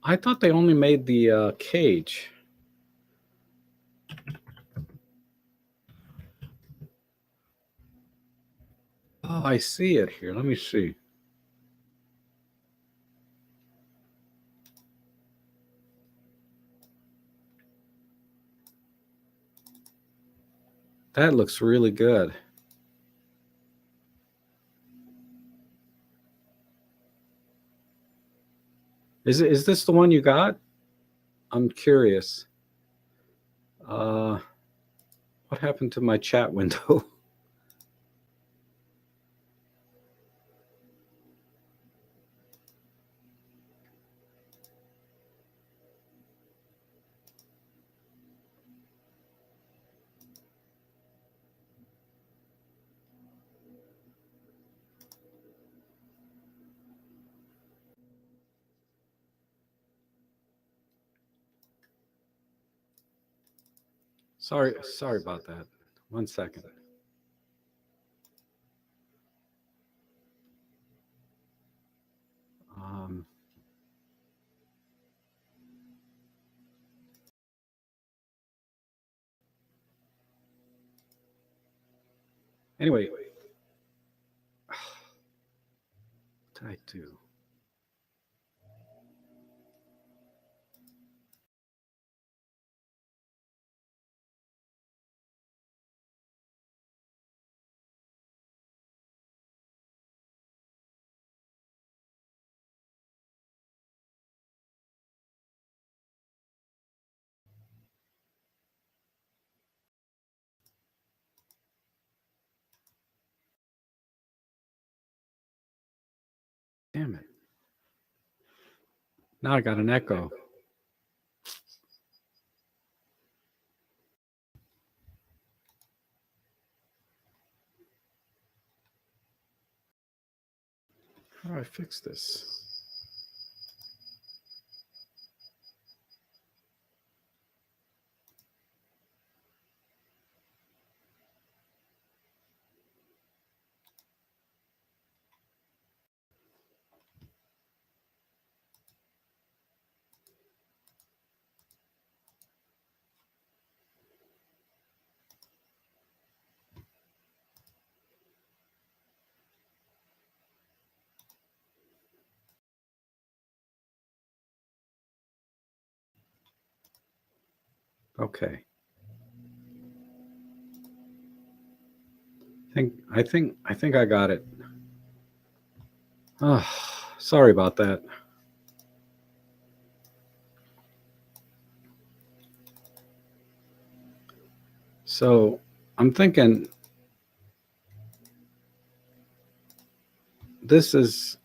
I thought they only made the cage. Oh, I see it here. Let me see. That looks really good. Is this the one you got? I'm curious. What happened to my chat window? Sorry about that. 1 second. Um, anyway, what did I do? Damn it. Now I got an echo. How do I fix this? Okay. I think I got it. Oh, sorry about that. So I'm thinking this is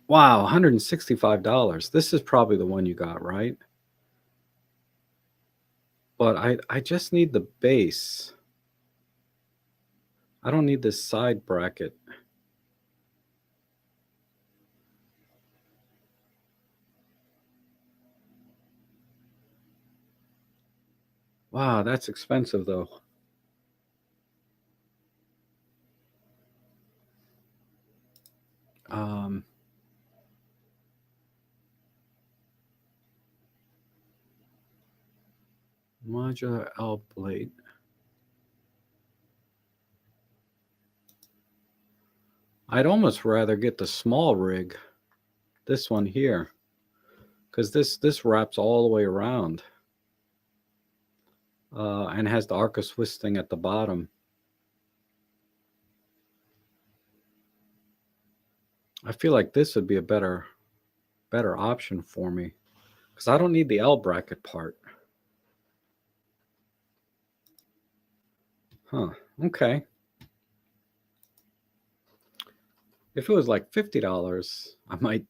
wow, $165. This is probably the one you got, right? But I just need the base. I don't need this side bracket. Wow, that's expensive though. Modular L plate. I'd almost rather get the small rig, this one here, because this wraps all the way around and has the Arca Swiss thing at the bottom. I feel like this would be a better option for me because I don't need the L bracket part. Huh. Okay. If it was like $50, I might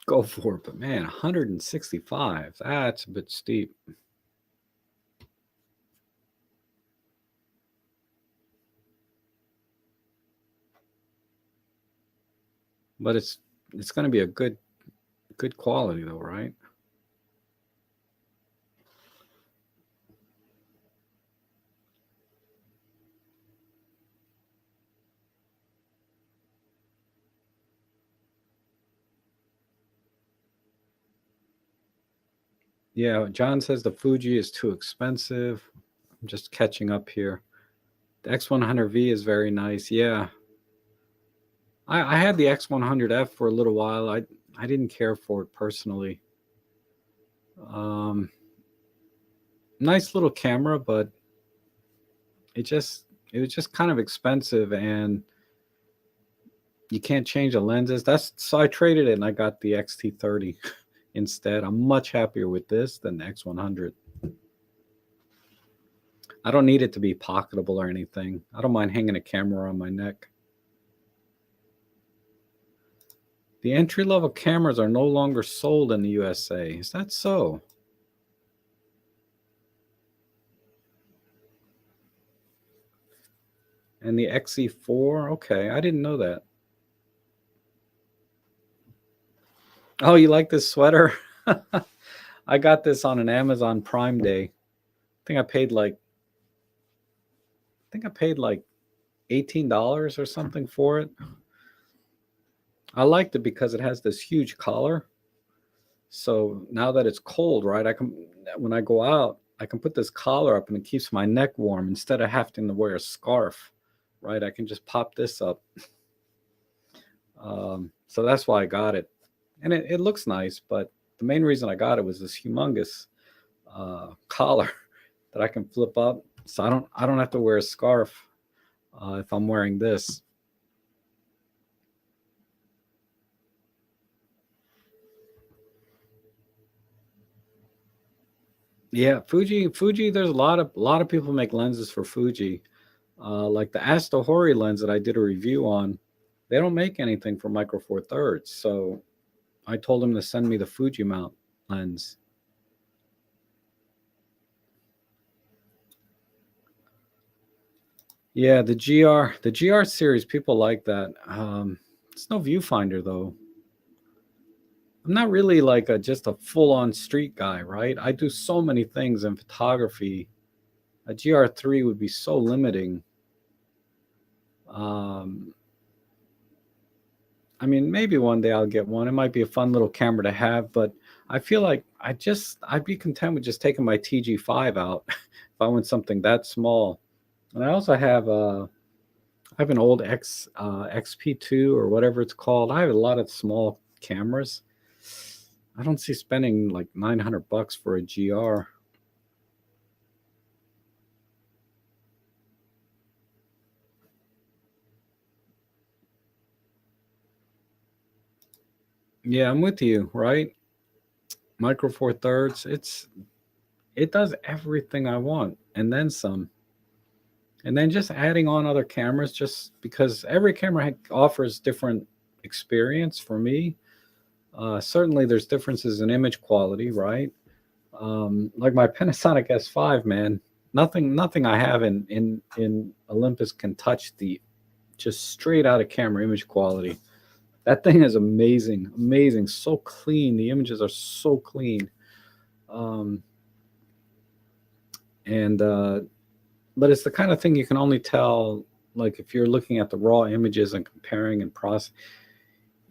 go for it. But man, 165, that's a bit steep. But it's going to be a good quality though, right? Yeah, John says the Fuji is too expensive. I'm just catching up here. The X100V is very nice. Yeah. I had the X100F for a little while. I didn't care for it personally. Nice little camera, but it was just kind of expensive, and you can't change the lenses. So I traded it and I got the X-T30 instead. I'm much happier with this than the X100. I don't need it to be pocketable or anything. I don't mind hanging a camera on my neck. The entry-level cameras are no longer sold in the USA. Is that so? And the XE4? Okay, I didn't know that. Oh, you like this sweater? I got this on an Amazon Prime Day. I think I paid like $18 or something for it. I liked it because it has this huge collar. So now that it's cold, right, when I go out, I can put this collar up and it keeps my neck warm instead of having to wear a scarf, right? I can just pop this up. So that's why I got it. And it looks nice, but the main reason I got it was this humongous collar that I can flip up. So I don't have to wear a scarf if I'm wearing this. Yeah, Fuji. There's a lot of people make lenses for Fuji, like the Astrophotography lens that I did a review on. They don't make anything for Micro Four Thirds, so I told them to send me the Fuji mount lens. Yeah, the GR series, people like that. It's no viewfinder though. I'm not really like just a full-on street guy, right? I do so many things in photography. A GR3 would be so limiting. I mean, maybe one day I'll get one. It might be a fun little camera to have, but I feel like I'd be content with just taking my TG5 out if I want something that small. And I also have I have an old XP2 or whatever it's called. I have a lot of small cameras. I don't see spending like $900 for a GR. Yeah, I'm with you, right? Micro Four Thirds. It does everything I want and then some. And then just adding on other cameras, just because every camera offers different experience for me. Certainly, there's differences in image quality, right? Like my Panasonic S5, man. Nothing I have in Olympus can touch the just straight out of camera image quality. That thing is amazing, amazing, so clean. The images are so clean, and but it's the kind of thing you can only tell, like if you're looking at the raw images and comparing and processing.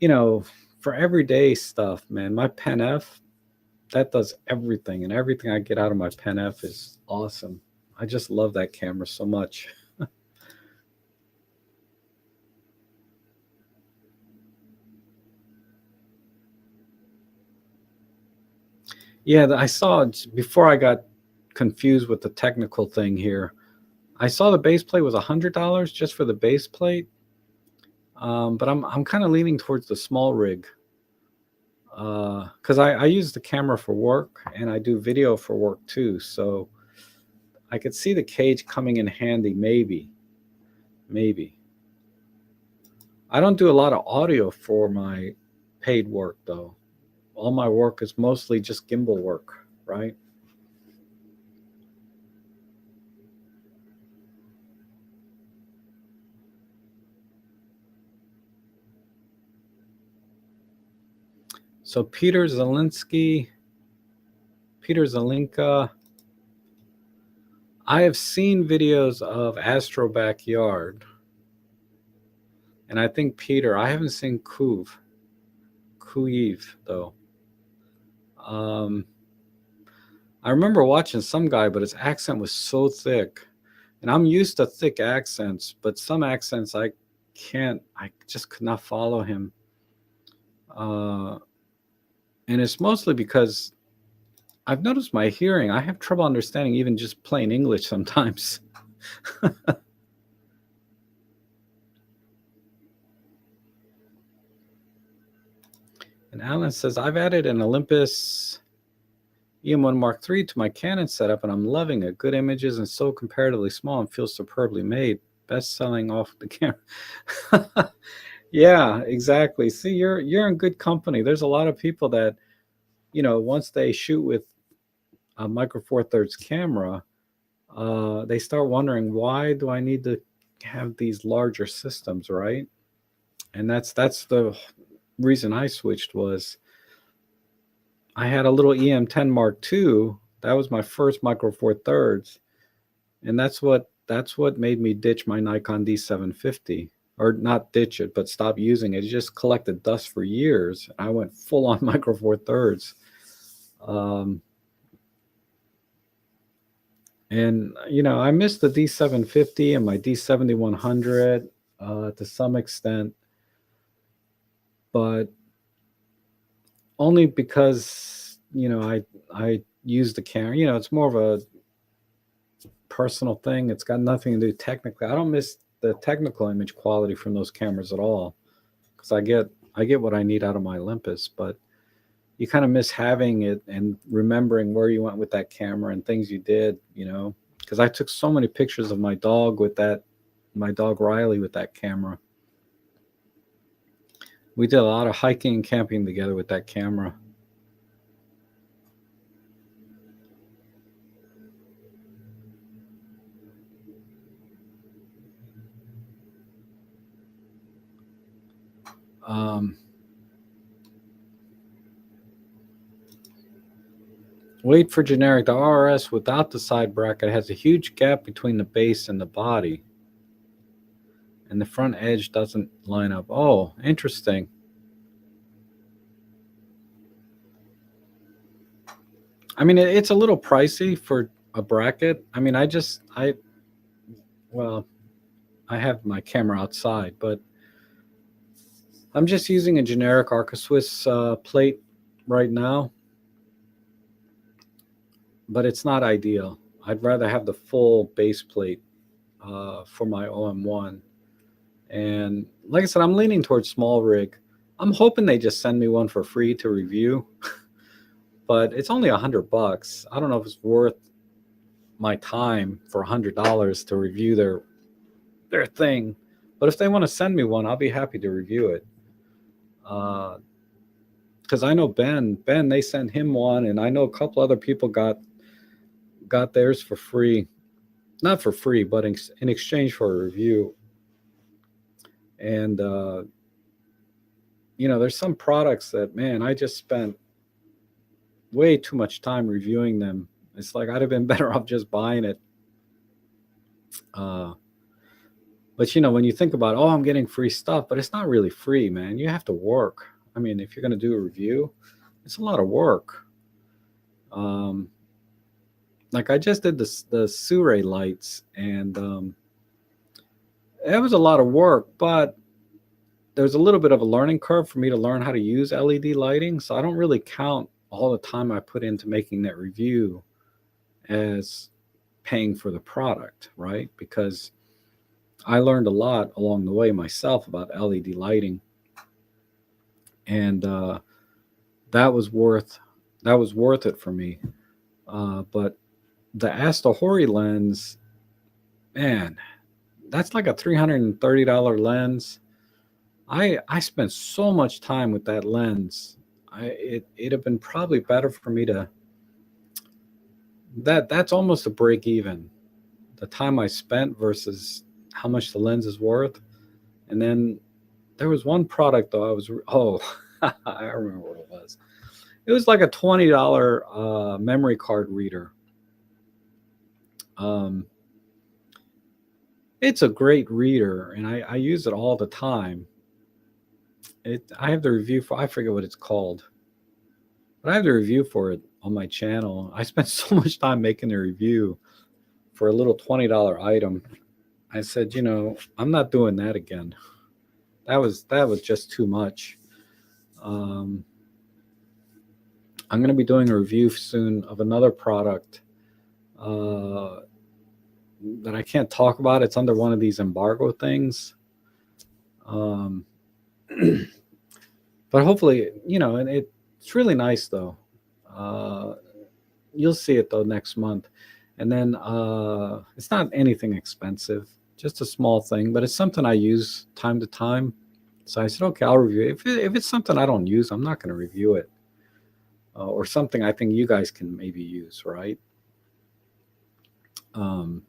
you know, for everyday stuff, man, my Pen F, that does everything, and everything I get out of my Pen F is awesome. I just love that camera so much. Yeah, I saw before I got confused with the technical thing here. I saw the base plate was $100 just for the base plate, but I'm kind of leaning towards the small rig because I use the camera for work and I do video for work too. So I could see the cage coming in handy, maybe. I don't do a lot of audio for my paid work though. All my work is mostly just gimbal work, right? So Peter Zelinka, I have seen videos of Astro Backyard, and I think Peter. I haven't seen Kuiv though. Um, I remember watching some guy, but his accent was so thick, and I'm used to thick accents, but some accents I can't. I just could not follow him, uh, and it's mostly because I've noticed my hearing. I have trouble understanding even just plain English sometimes. And Alan says, I've added an Olympus EM1 Mark III to my Canon setup, and I'm loving it. Good images and so comparatively small and feels superbly made. Best selling off the camera. Yeah, exactly. See, you're in good company. There's a lot of people that, once they shoot with a Micro Four Thirds camera, they start wondering, why do I need to have these larger systems, right? And that's the reason I switched. Was I had a little EM10 Mark II. That was my first Micro Four Thirds, and that's what made me ditch my Nikon D750, or not ditch it, but stop using it. It just collected dust for years. I went full on Micro Four Thirds, um, and I missed the D750 and my D7100 to some extent, but only because I use the camera. It's more of a personal thing. It's got nothing to do technically. I don't miss the technical image quality from those cameras at all, because I get what I need out of my Olympus, but you kind of miss having it and remembering where you went with that camera and things you did, because I took so many pictures of my dog Riley with that camera. We did a lot of hiking and camping together with that camera. Um, Wait for generic. The RS without the side bracket has a huge gap between the base and the body, and the front edge doesn't line up. Oh, interesting. I mean, it's a little pricey for a bracket. I mean, well, I have my camera outside, but I'm just using a generic Arca Swiss plate right now, but it's not ideal. I'd rather have the full base plate for my OM1. And like I said, I'm leaning towards small rig. I'm hoping they just send me one for free to review, but it's only $100. I don't know if it's worth my time for $100 to review their thing. But if they want to send me one, I'll be happy to review it. Because I know Ben, they sent him one, and I know a couple other people got theirs for free, not for free, but in exchange for a review. And there's some products that, man, I just spent way too much time reviewing them. It's like I'd have been better off just buying it. Uh, But you know, when you think about, oh, I'm getting free stuff, but it's not really free, man. You have to work. I mean, if you're going to do a review, it's a lot of work. Um, like I just did the Sure lights, and it was a lot of work, but there's a little bit of a learning curve for me to learn how to use LED lighting. So I don't really count all the time I put into making that review as paying for the product, right? Because I learned a lot along the way myself about LED lighting, and that was worth it for me. But the Astrophotography lens, man, that's like a $330 lens. I spent so much time with that lens. It'd have been probably better for me to that's almost a break even. The time I spent versus how much the lens is worth. And then there was one product though I remember what it was. It was like a $20 memory card reader. Um, it's a great reader, and I use it all the time. I have the review for, I forget what it's called, but I have the review for it on my channel. I spent so much time making the review for a little $20 item. I said, you know, I'm not doing that again. That was just too much. Um, I'm going to be doing a review soon of another product uh, that I can't talk about. It's under one of these embargo things. Um, but hopefully, you know, and it's really nice though. Uh, you'll see it though next month. And then it's not anything expensive, just a small thing, but it's something I use time to time. So I said, okay, I'll review it. If it's something I don't use, I'm not going to review it. Or something I think you guys can maybe use, right? Um,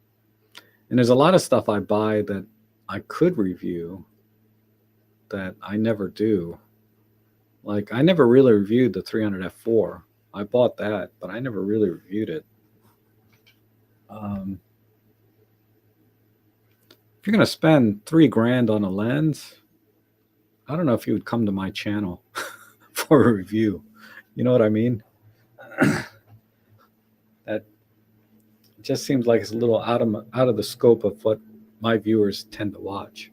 and there's a lot of stuff I buy that I could review that I never do. Like I never really reviewed the 300 f4. I bought that, but I never really reviewed it. Um, if you're gonna spend 3 grand on a lens, I don't know if you would come to my channel for a review. You know what I mean? That just seems like it's a little out of the scope of what my viewers tend to watch.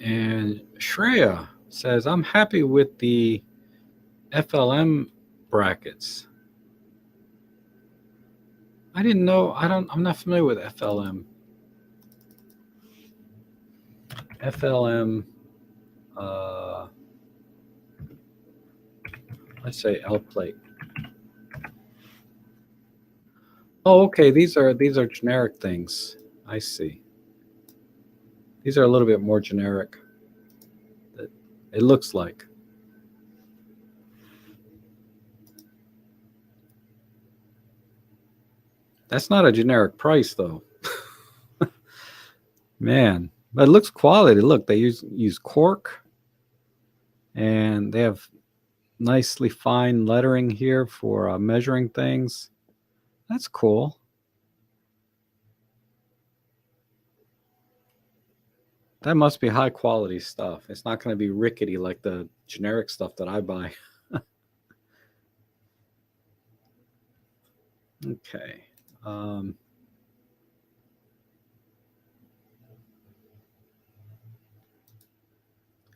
And Shreya says, I'm happy with the FLM brackets. I didn't know. I'm not familiar with FLM. FLM, uh, let's say L plate. Oh, okay. These are generic things. I see. These are a little bit more generic. It looks like. That's not a generic price though. Man, but it looks quality. Look, they use cork, and they have nicely fine lettering here for measuring things. That's cool. That must be high quality stuff. It's not going to be rickety like the generic stuff that I buy. Okay.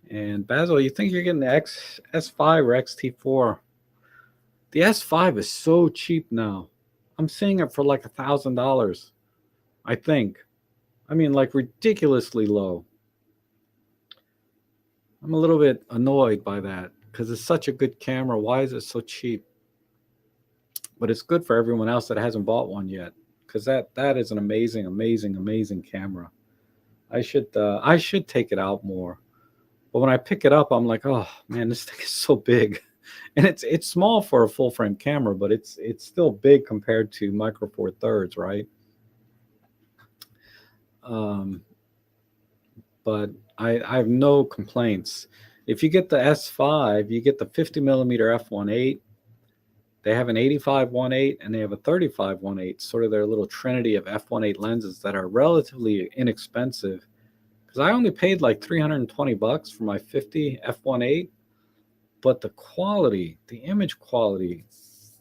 And Basil, you think you're getting the S5 or XT4? The S5 is so cheap now. I'm seeing it for like $1,000. I think. I mean, like ridiculously low. I'm a little bit annoyed by that because it's such a good camera. Why is it so cheap? But it's good for everyone else that hasn't bought one yet, because that is an amazing, amazing, amazing camera. I should take it out more. But when I pick it up, I'm like, oh man, this thing is so big, and it's small for a full frame camera, but it's still big compared to Micro Four Thirds, right? Um, but I have no complaints. If you get the S5, you get the 50 millimeter f1.8. They have an 85 1.8 and they have a 35 1.8, sort of their little trinity of f1.8 lenses that are relatively inexpensive. Because I only paid like $320 for my 50 f1.8, but the quality, the image quality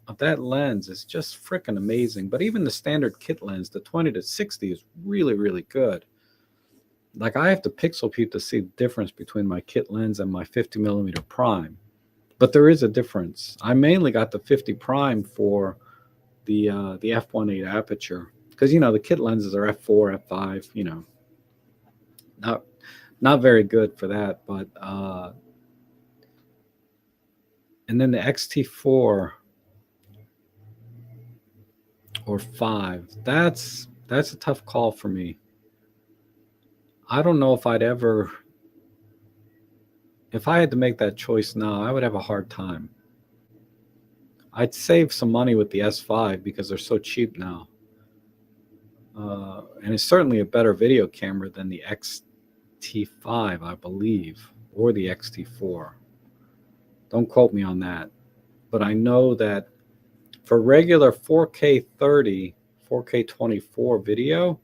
of that lens is just freaking amazing. But even the standard kit lens, the 20-60, is really, really good. Like I have to pixel peep to see the difference between my kit lens and my 50 millimeter prime. But there is a difference. I mainly got the 50 prime for the f1.8 aperture because the kit lenses are f4, f5. Not very good for that. But and then the XT4 or 5. That's a tough call for me. I don't know if I'd ever. If I had to make that choice now, I would have a hard time. I'd save some money with the S5 because they're so cheap now. And it's certainly a better video camera than the X-T5, I believe, or the X-T4. Don't quote me on that. But I know that for regular 4K 30, 4K 24 video,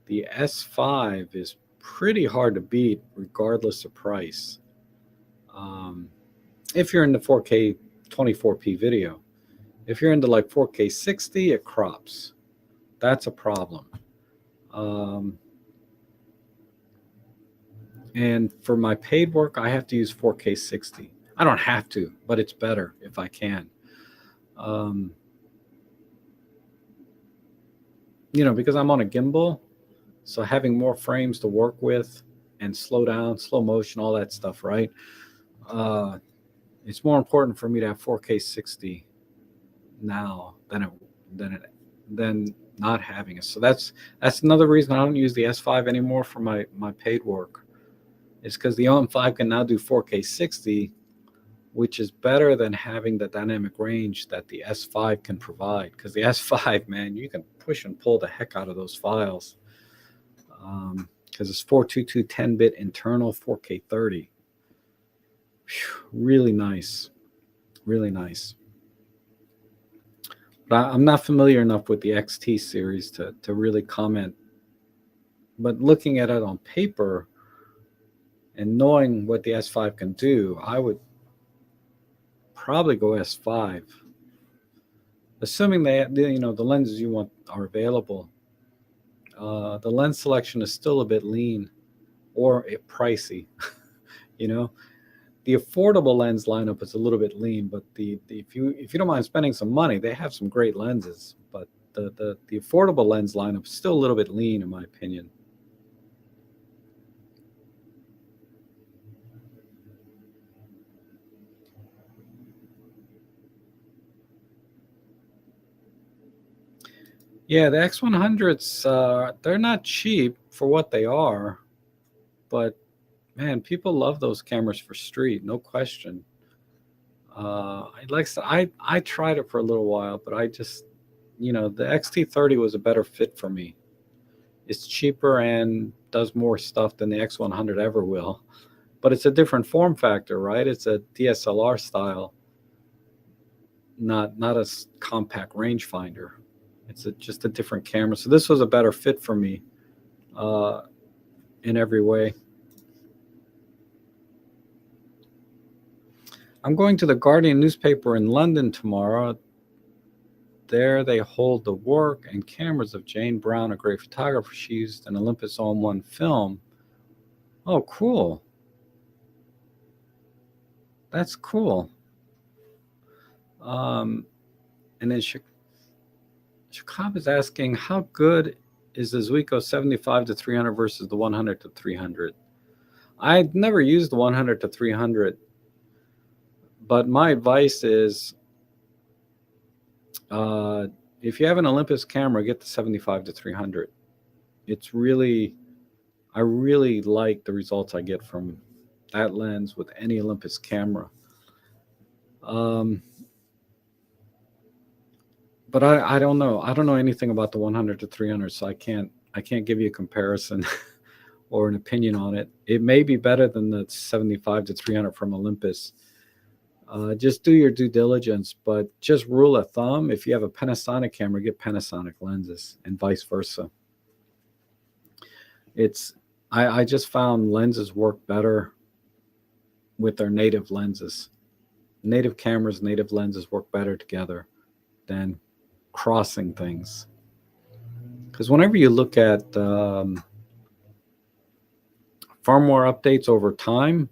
the S5 is pretty hard to beat regardless of price. If you're into 4K 24p video. If you're into like 4K 60, it crops. That's a problem. And for my paid work, I have to use 4K 60. I don't have to, but it's better if I can. Because I'm on a gimbal, so having more frames to work with and slow down, slow motion, all that stuff, right? It's more important for me to have 4K 60 now than not having it. So that's another reason I don't use the S5 anymore for my paid work. It's because the OM5 can now do 4K 60, which is better than having the dynamic range that the S5 can provide. Because the S5, man, you can push and pull the heck out of those files. Because it's 422 10-bit internal 4K 30. Whew, really nice. Really nice. But I'm not familiar enough with the XT series to really comment. But looking at it on paper and knowing what the S5 can do, I would probably go S5. Assuming the lenses you want are available. The lens selection is still a bit lean or pricey. The affordable lens lineup is a little bit lean, but if you don't mind spending some money, they have some great lenses. But the affordable lens lineup is still a little bit lean, in my opinion. Yeah, the X100s, they're not cheap for what they are, but man, people love those cameras for street, no question. I tried it for a little while, but I just, the X-T30 was a better fit for me. It's cheaper and does more stuff than the X100 ever will, but it's a different form factor, right? It's a DSLR style, not a compact rangefinder. It's just a different camera. So this was a better fit for me in every way. I'm going to the Guardian newspaper in London tomorrow. There they hold the work and cameras of Jane Brown, a great photographer. She used an Olympus OM1 film. Oh, cool. That's cool. And then Shakab is asking, how good is the Zuiko 75-300 versus the 100-300? I've never used the 100-300, but my advice is, if you have an Olympus camera, get the 75-300. I really like the results I get from that lens with any Olympus camera. But I don't know. I don't know anything about the 100-300, so I can't give you a comparison or an opinion on it. It may be better than the 75 to 300 from Olympus. Just do your due diligence, but just rule of thumb, if you have a Panasonic camera, get Panasonic lenses and vice versa. I just found lenses work better with their native lenses. Native cameras, native lenses work better together than crossing things. Because whenever you look at firmware updates over time,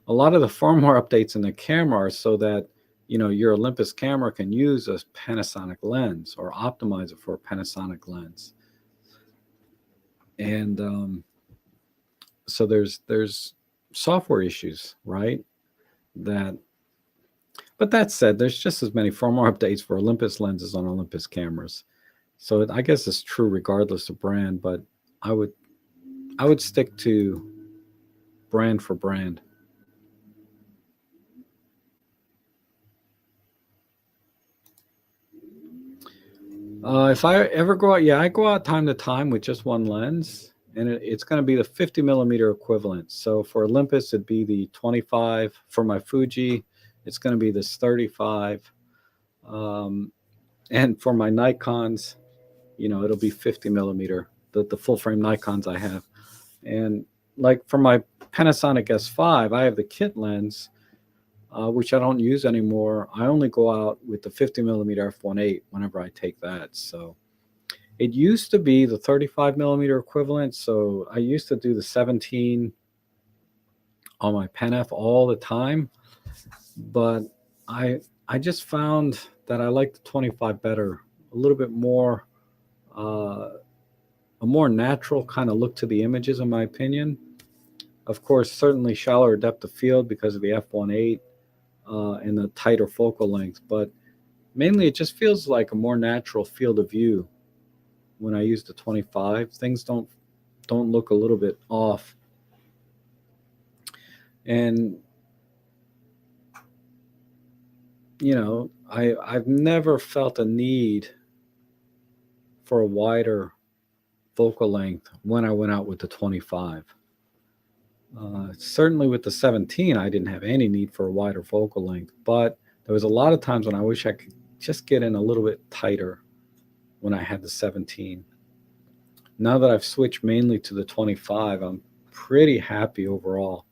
a lot of the firmware updates in the camera are so that your Olympus camera can use a Panasonic lens or optimize it for a Panasonic lens. And so there's software issues, right? But that said, there's just as many firmware updates for Olympus lenses on Olympus cameras. So I guess it's true regardless of brand, but I would stick to brand for brand. If I ever go out, I go out time to time with just one lens, and it's going to be the 50 millimeter equivalent. So for Olympus, it'd be the 25. For my Fuji, it's going to be this 35. And for my Nikons, it'll be 50 millimeter, the full frame Nikons I have. And like for my Panasonic S5, I have the kit lens, which I don't use anymore. I only go out with the 50 millimeter f1.8 whenever I take that. So it used to be the 35 millimeter equivalent. So I used to do the 17 on my Pen F all the time, but I just found that I like the 25 better, a little bit more, a more natural kind of look to the images, in my opinion. Of course, certainly shallower depth of field because of the f1.8 and the tighter focal length, but mainly it just feels like a more natural field of view when I use the 25. Things don't look a little bit off. And I've never felt a need for a wider focal length when I went out with the 25. Certainly with the 17, I didn't have any need for a wider focal length, but there was a lot of times when I wish I could just get in a little bit tighter when I had the 17. Now that I've switched mainly to the 25, I'm pretty happy overall.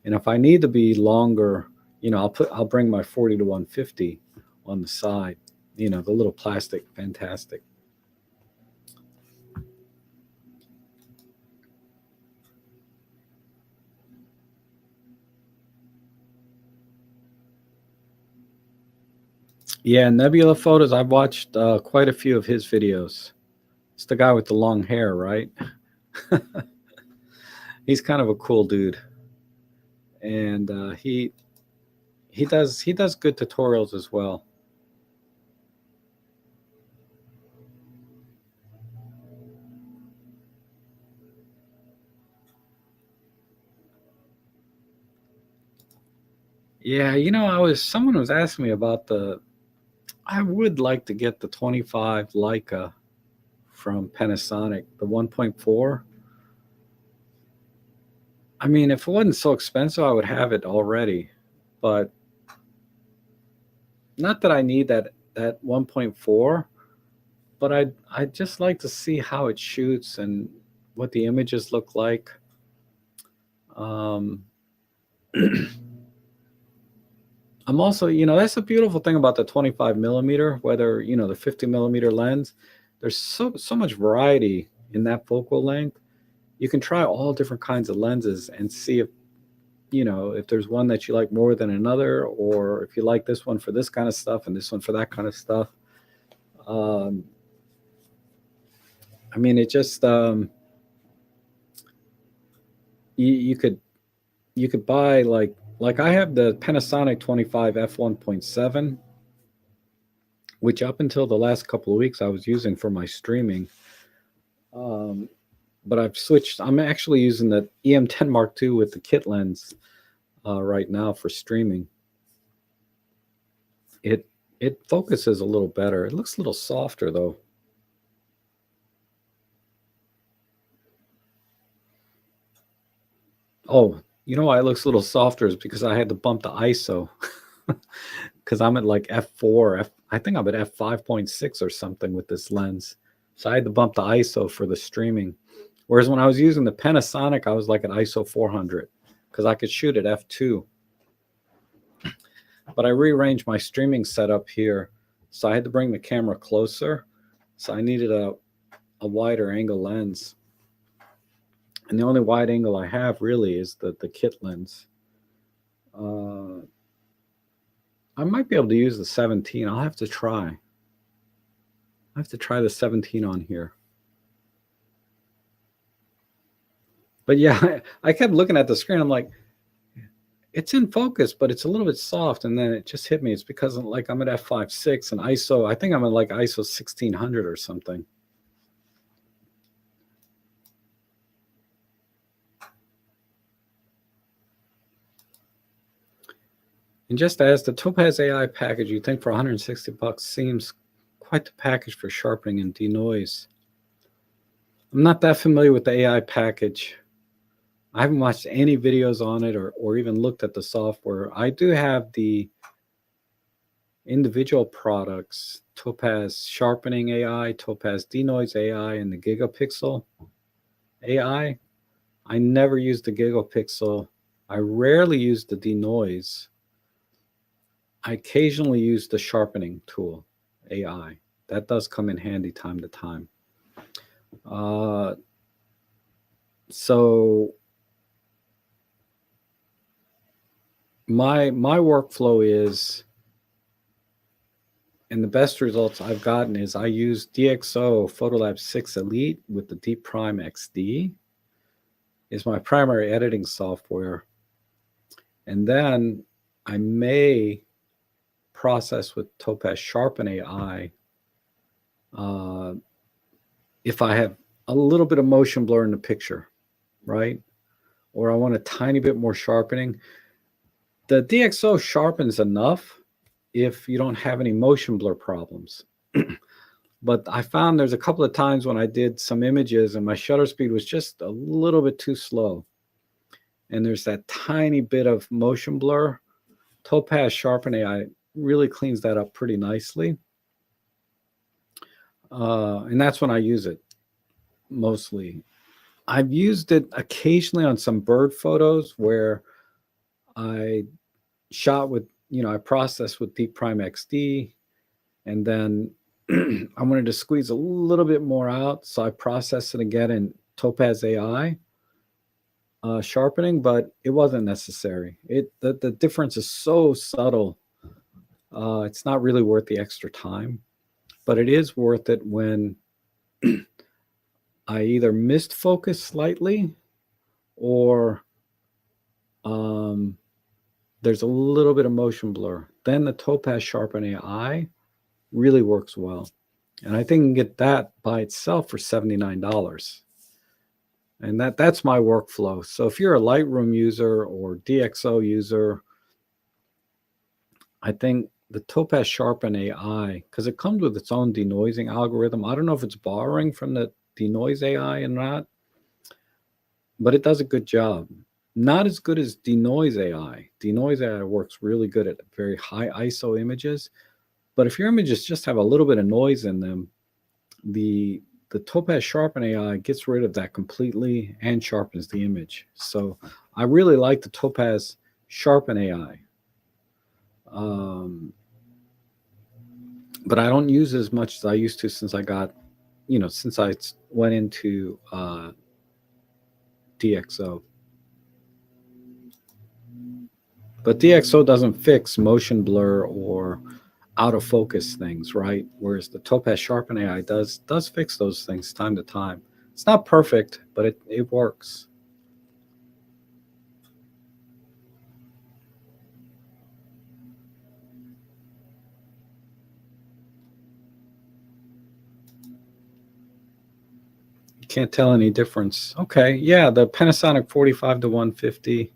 And if I need to be longer, I'll bring my 40 to 150 on the side, the little plastic, fantastic. Yeah, Nebula Photos, I've watched quite a few of his videos. It's the guy with the long hair, right? He's kind of a cool dude. And he does good tutorials as well. Yeah, someone was asking me about I would like to get the 25 Leica from Panasonic, the 1.4. I mean, if it wasn't so expensive, I would have it already. But not that I need that 1.4, but I'd just like to see how it shoots and what the images look like. I'm also, that's the beautiful thing about the 25 millimeter, whether, the 50 millimeter lens, there's so much variety in that focal length. You can try all different kinds of lenses and see if there's one that you like more than another, or if you like this one for this kind of stuff and this one for that kind of stuff. I mean, it just you could buy like I have the Panasonic 25 f1.7, which up until the last couple of weeks I was using for my streaming. But I've switched. I'm actually using the EM10 Mark II with the kit lens right now for streaming. It focuses a little better. It looks a little softer though. Oh, you know why it looks a little softer is because I had to bump the ISO because I'm at like f4. I think I'm at f5.6 or something with this lens. So I had to bump the ISO for the streaming. Whereas when I was using the Panasonic, I was like at ISO 400 because I could shoot at f2. But I rearranged my streaming setup here. So I had to bring the camera closer. So I needed a wider angle lens. And the only wide angle I have really is the kit lens. I might be able to use the 17. I'll have to try. I have to try the 17 on here. But yeah, I kept looking at the screen. I'm like, it's in focus, but it's a little bit soft. And then it just hit me. It's because like I'm at f5.6 and ISO. I think I'm at like ISO 1600 or something. And just as the Topaz AI package, you think for 160 bucks seems quite the package for sharpening and denoise. I'm not that familiar with the AI package. I haven't watched any videos on it or even looked at the software. I do have the individual products, Topaz Sharpening AI, Topaz Denoise AI, and the Gigapixel AI. I never use the Gigapixel. I rarely use the Denoise. I occasionally use the sharpening tool, AI. That does come in handy time to time. Uh, so my workflow is, and the best results I've gotten is I use DxO Photolab 6 Elite with the Deep Prime XD is my primary editing software. And then I may process with Topaz Sharpen AI if I have a little bit of motion blur in the picture, right? Or I want a tiny bit more sharpening. The DxO sharpens enough if you don't have any motion blur problems. But I found there's a couple of times when I did some images and my shutter speed was just a little bit too slow. And there's that tiny bit of motion blur. Topaz Sharpen AI really cleans that up pretty nicely. And that's when I use it mostly. I've used it occasionally on some bird photos where I shot with, I processed with Deep Prime XD, and then I wanted to squeeze a little bit more out. So I processed it again in Topaz AI sharpening, but it wasn't necessary. The difference is so subtle. It's not really worth the extra time, but it is worth it when I either missed focus slightly or there's a little bit of motion blur. Then the Topaz Sharpen AI really works well. And I think you can get that by itself for $79. And that's my workflow. So if you're a Lightroom user or DxO user, I think the Topaz Sharpen AI, because it comes with its own denoising algorithm. I don't know if it's borrowing from the Denoise AI or not, but it does a good job. Not as good as Denoise AI. Denoise AI works really good at very high ISO images. But if your images just have a little bit of noise in them, the Topaz Sharpen AI gets rid of that completely and sharpens the image. So I really like the Topaz Sharpen AI. But I don't use it as much as I used to since I got, since I went into DxO. But DxO doesn't fix motion blur or out of focus things, right? Whereas the Topaz Sharpen AI does fix those things time to time. It's not perfect, but it works. You can't tell any difference. Okay, yeah, the Panasonic 45 to 150.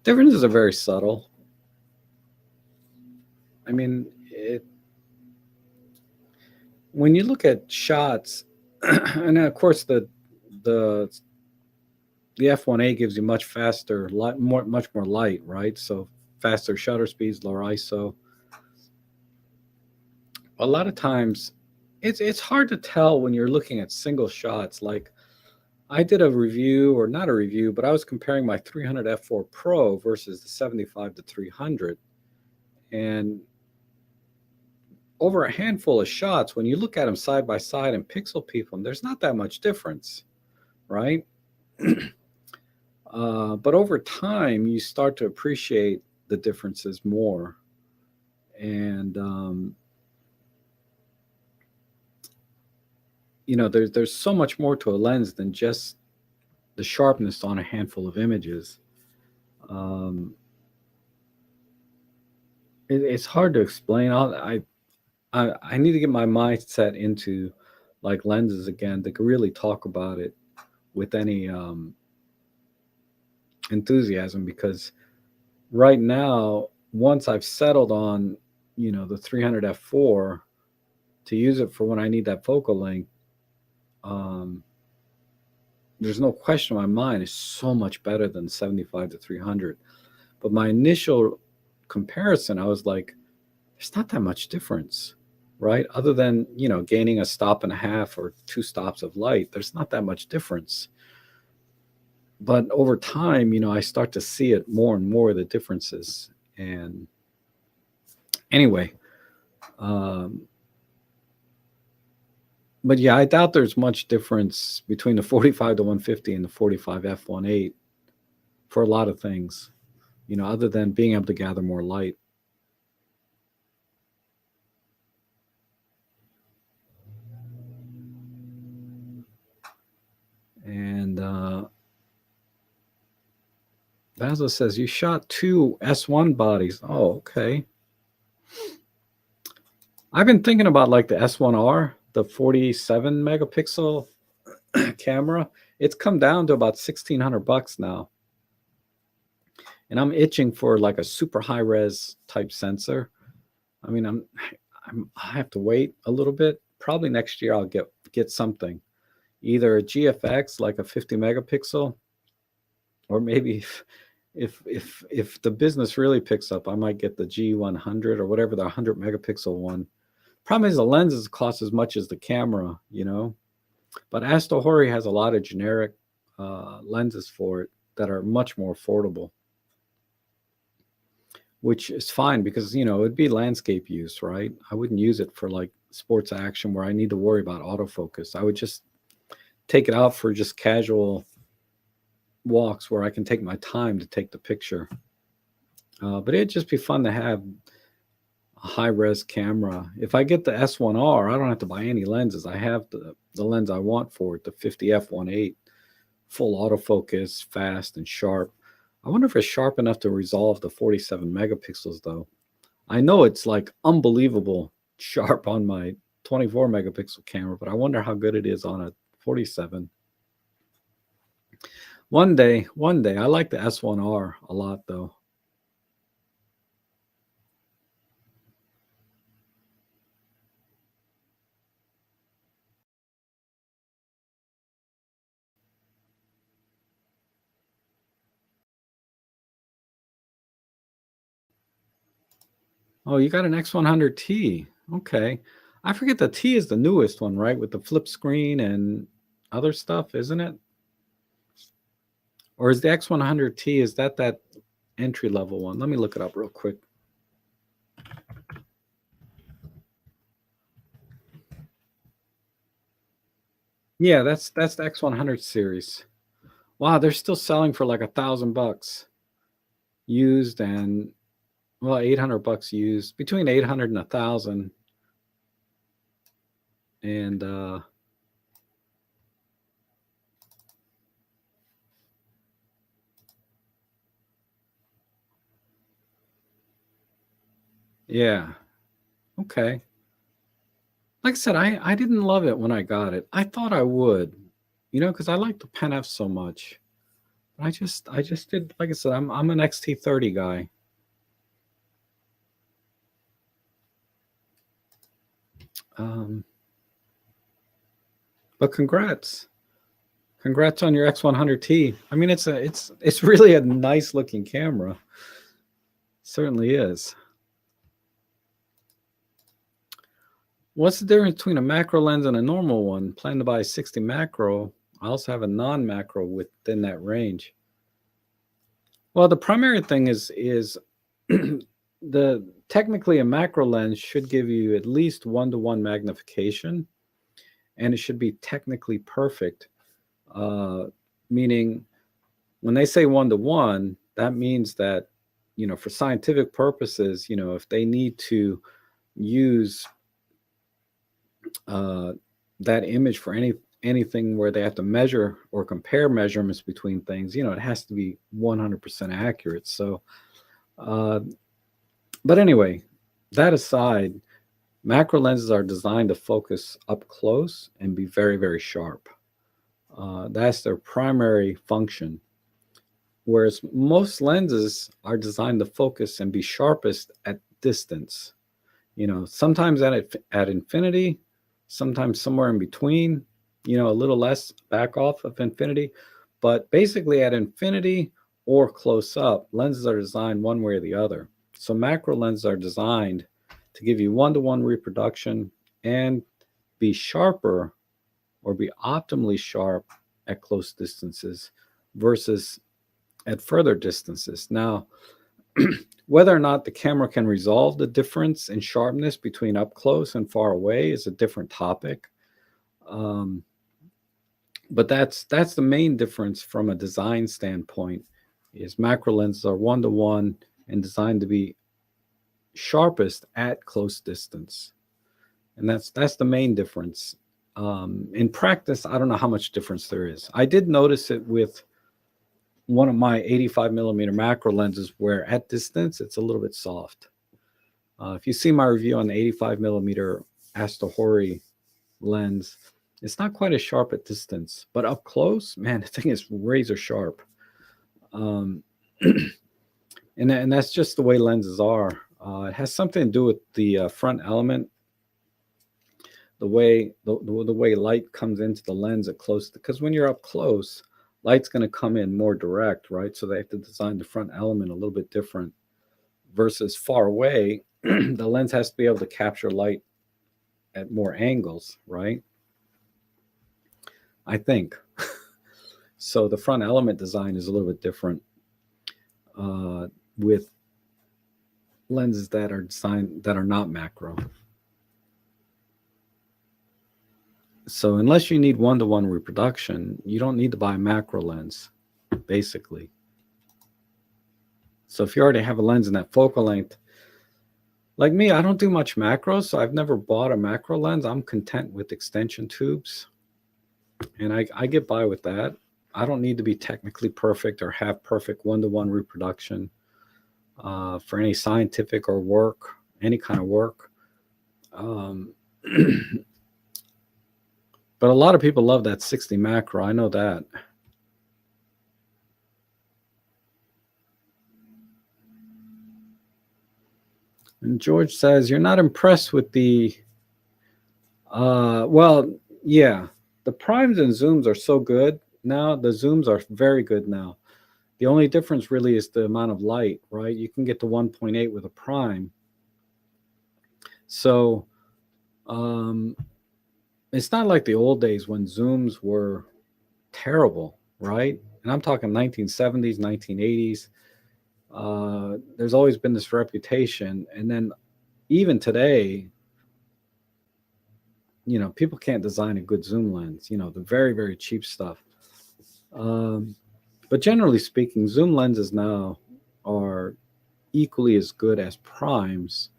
Differences are very subtle. I mean, when you look at shots, and of course the the the F1.8 gives you much faster light, much more light, right? So faster shutter speeds, lower ISO. A lot of times it's hard to tell when you're looking at single shots. Like I did a review, or not a review, but I was comparing my 300 f4 Pro versus the 75 to 300, and over a handful of shots, when you look at them side by side and pixel peep them, there's not that much difference, right? But over time, you start to appreciate the differences more. And there's so much more to a lens than just the sharpness on a handful of images. Um, it's hard to explain. I need to get my mindset into like lenses again to really talk about it with any enthusiasm, because right now, once I've settled on the 300 f4 to use it for when I need that focal length, um, there's no question in my mind it's so much better than 75 to 300. But my initial comparison, I was like, there's not that much difference, right? Other than gaining a stop and a half or 2 stops of light, there's not that much difference. But over time, I start to see it more and more, the differences. And anyway, um, but yeah, I doubt there's much difference between the 45 to 150 and the 45 f1.8 for a lot of things, other than being able to gather more light. And Basil says, you shot 2 S1 bodies. Oh, okay. I've been thinking about like the S1R, the 47 megapixel camera. It's come down to about $1,600 now. And I'm itching for like a super high res type sensor. I mean, I have to wait a little bit. Probably next year I'll get something, either a GFX like a 50 megapixel, or maybe if the business really picks up, I might get the G100 or whatever, the 100 megapixel one. Problem is the lenses cost as much as the camera, But Astrophotography has a lot of generic lenses for it that are much more affordable, which is fine because it'd be landscape use, right? I wouldn't use it for like sports action where I need to worry about autofocus. I would just take it out for just casual walks where I can take my time to take the picture. But it'd just be fun to have a high res camera. If I get the S1R, I don't have to buy any lenses. I have the lens I want for it, the 50 f1.8, full autofocus, fast and sharp. I wonder if it's sharp enough to resolve the 47 megapixels though. I know it's like unbelievable sharp on my 24 megapixel camera, but I wonder how good it is on a 47. One day, I like the S1R a lot though. Oh, you got an X100T. Okay. I forget the T is the newest one, right? With the flip screen and other stuff, isn't it? Or is the X100T, is that entry level one? Let me look it up real quick. Yeah, that's the X100 series. Wow, they're still selling for like $1,000 used, and well, $800 used, between 800 and 1,000. And yeah, okay. Like I said, I didn't love it when I got it. I thought I would, because I like the Pen F so much. I just did, like I said, I'm an X-T30 guy. Um, but congrats. Congrats on your X100T. I mean, it's really a nice looking camera. Certainly is. What's the difference between a macro lens and a normal one? Plan to buy a 60 macro. I also have a non-macro within that range. Well, the primary thing is the technically a macro lens should give you at least 1-to-1 magnification, and it should be technically perfect. Meaning, when they say 1-to-1, that means that, for scientific purposes, if they need to use that image for anything where they have to measure or compare measurements between things, it has to be 100% accurate. So, but anyway, that aside, macro lenses are designed to focus up close and be very, very sharp. That's their primary function. Whereas most lenses are designed to focus and be sharpest at distance. Sometimes at infinity, sometimes somewhere in between, a little less back off of infinity. But basically at infinity or close up, lenses are designed one way or the other. So macro lenses are designed to give you 1-to-1 reproduction and be sharper or be optimally sharp at close distances versus at further distances. Now, whether or not the camera can resolve the difference in sharpness between up close and far away is a different topic. But that's the main difference from a design standpoint, is macro lenses are 1-to-1 and designed to be sharpest at close distance. And that's the main difference. In practice, I don't know how much difference there is. I did notice it with one of my 85 millimeter macro lenses, where at distance it's a little bit soft. If you see my review on the 85 millimeter Astrophotography lens, it's not quite as sharp at distance, but up close, man, the thing is razor sharp. And that's just the way lenses are. It has something to do with the front element, the way light comes into the lens at close, because when you're up close, light's going to come in more direct, right? So they have to design the front element a little bit different versus far away. The lens has to be able to capture light at more angles, right? I think. So the front element design is a little bit different with lenses that are designed that are not macro. So unless you need 1-to-1 reproduction, you don't need to buy a macro lens, basically. So if you already have a lens in that focal length, like me, I don't do much macro, so I've never bought a macro lens. I'm content with extension tubes, and I get by with that. I don't need to be technically perfect or have perfect 1-to-1 reproduction for any scientific or work, any kind of work. But a lot of people love that 60 macro. I know that. And George says, you're not impressed with the, well, yeah, the primes and zooms are so good now. The zooms are very good now. The only difference really is the amount of light, right? You can get to 1.8 with a prime. So it's not like the old days when zooms were terrible, right? And I'm talking 1970s, 1980s. There's always been this reputation. And then even today, people can't design a good zoom lens, the very, very cheap stuff. But generally speaking, zoom lenses now are equally as good as primes.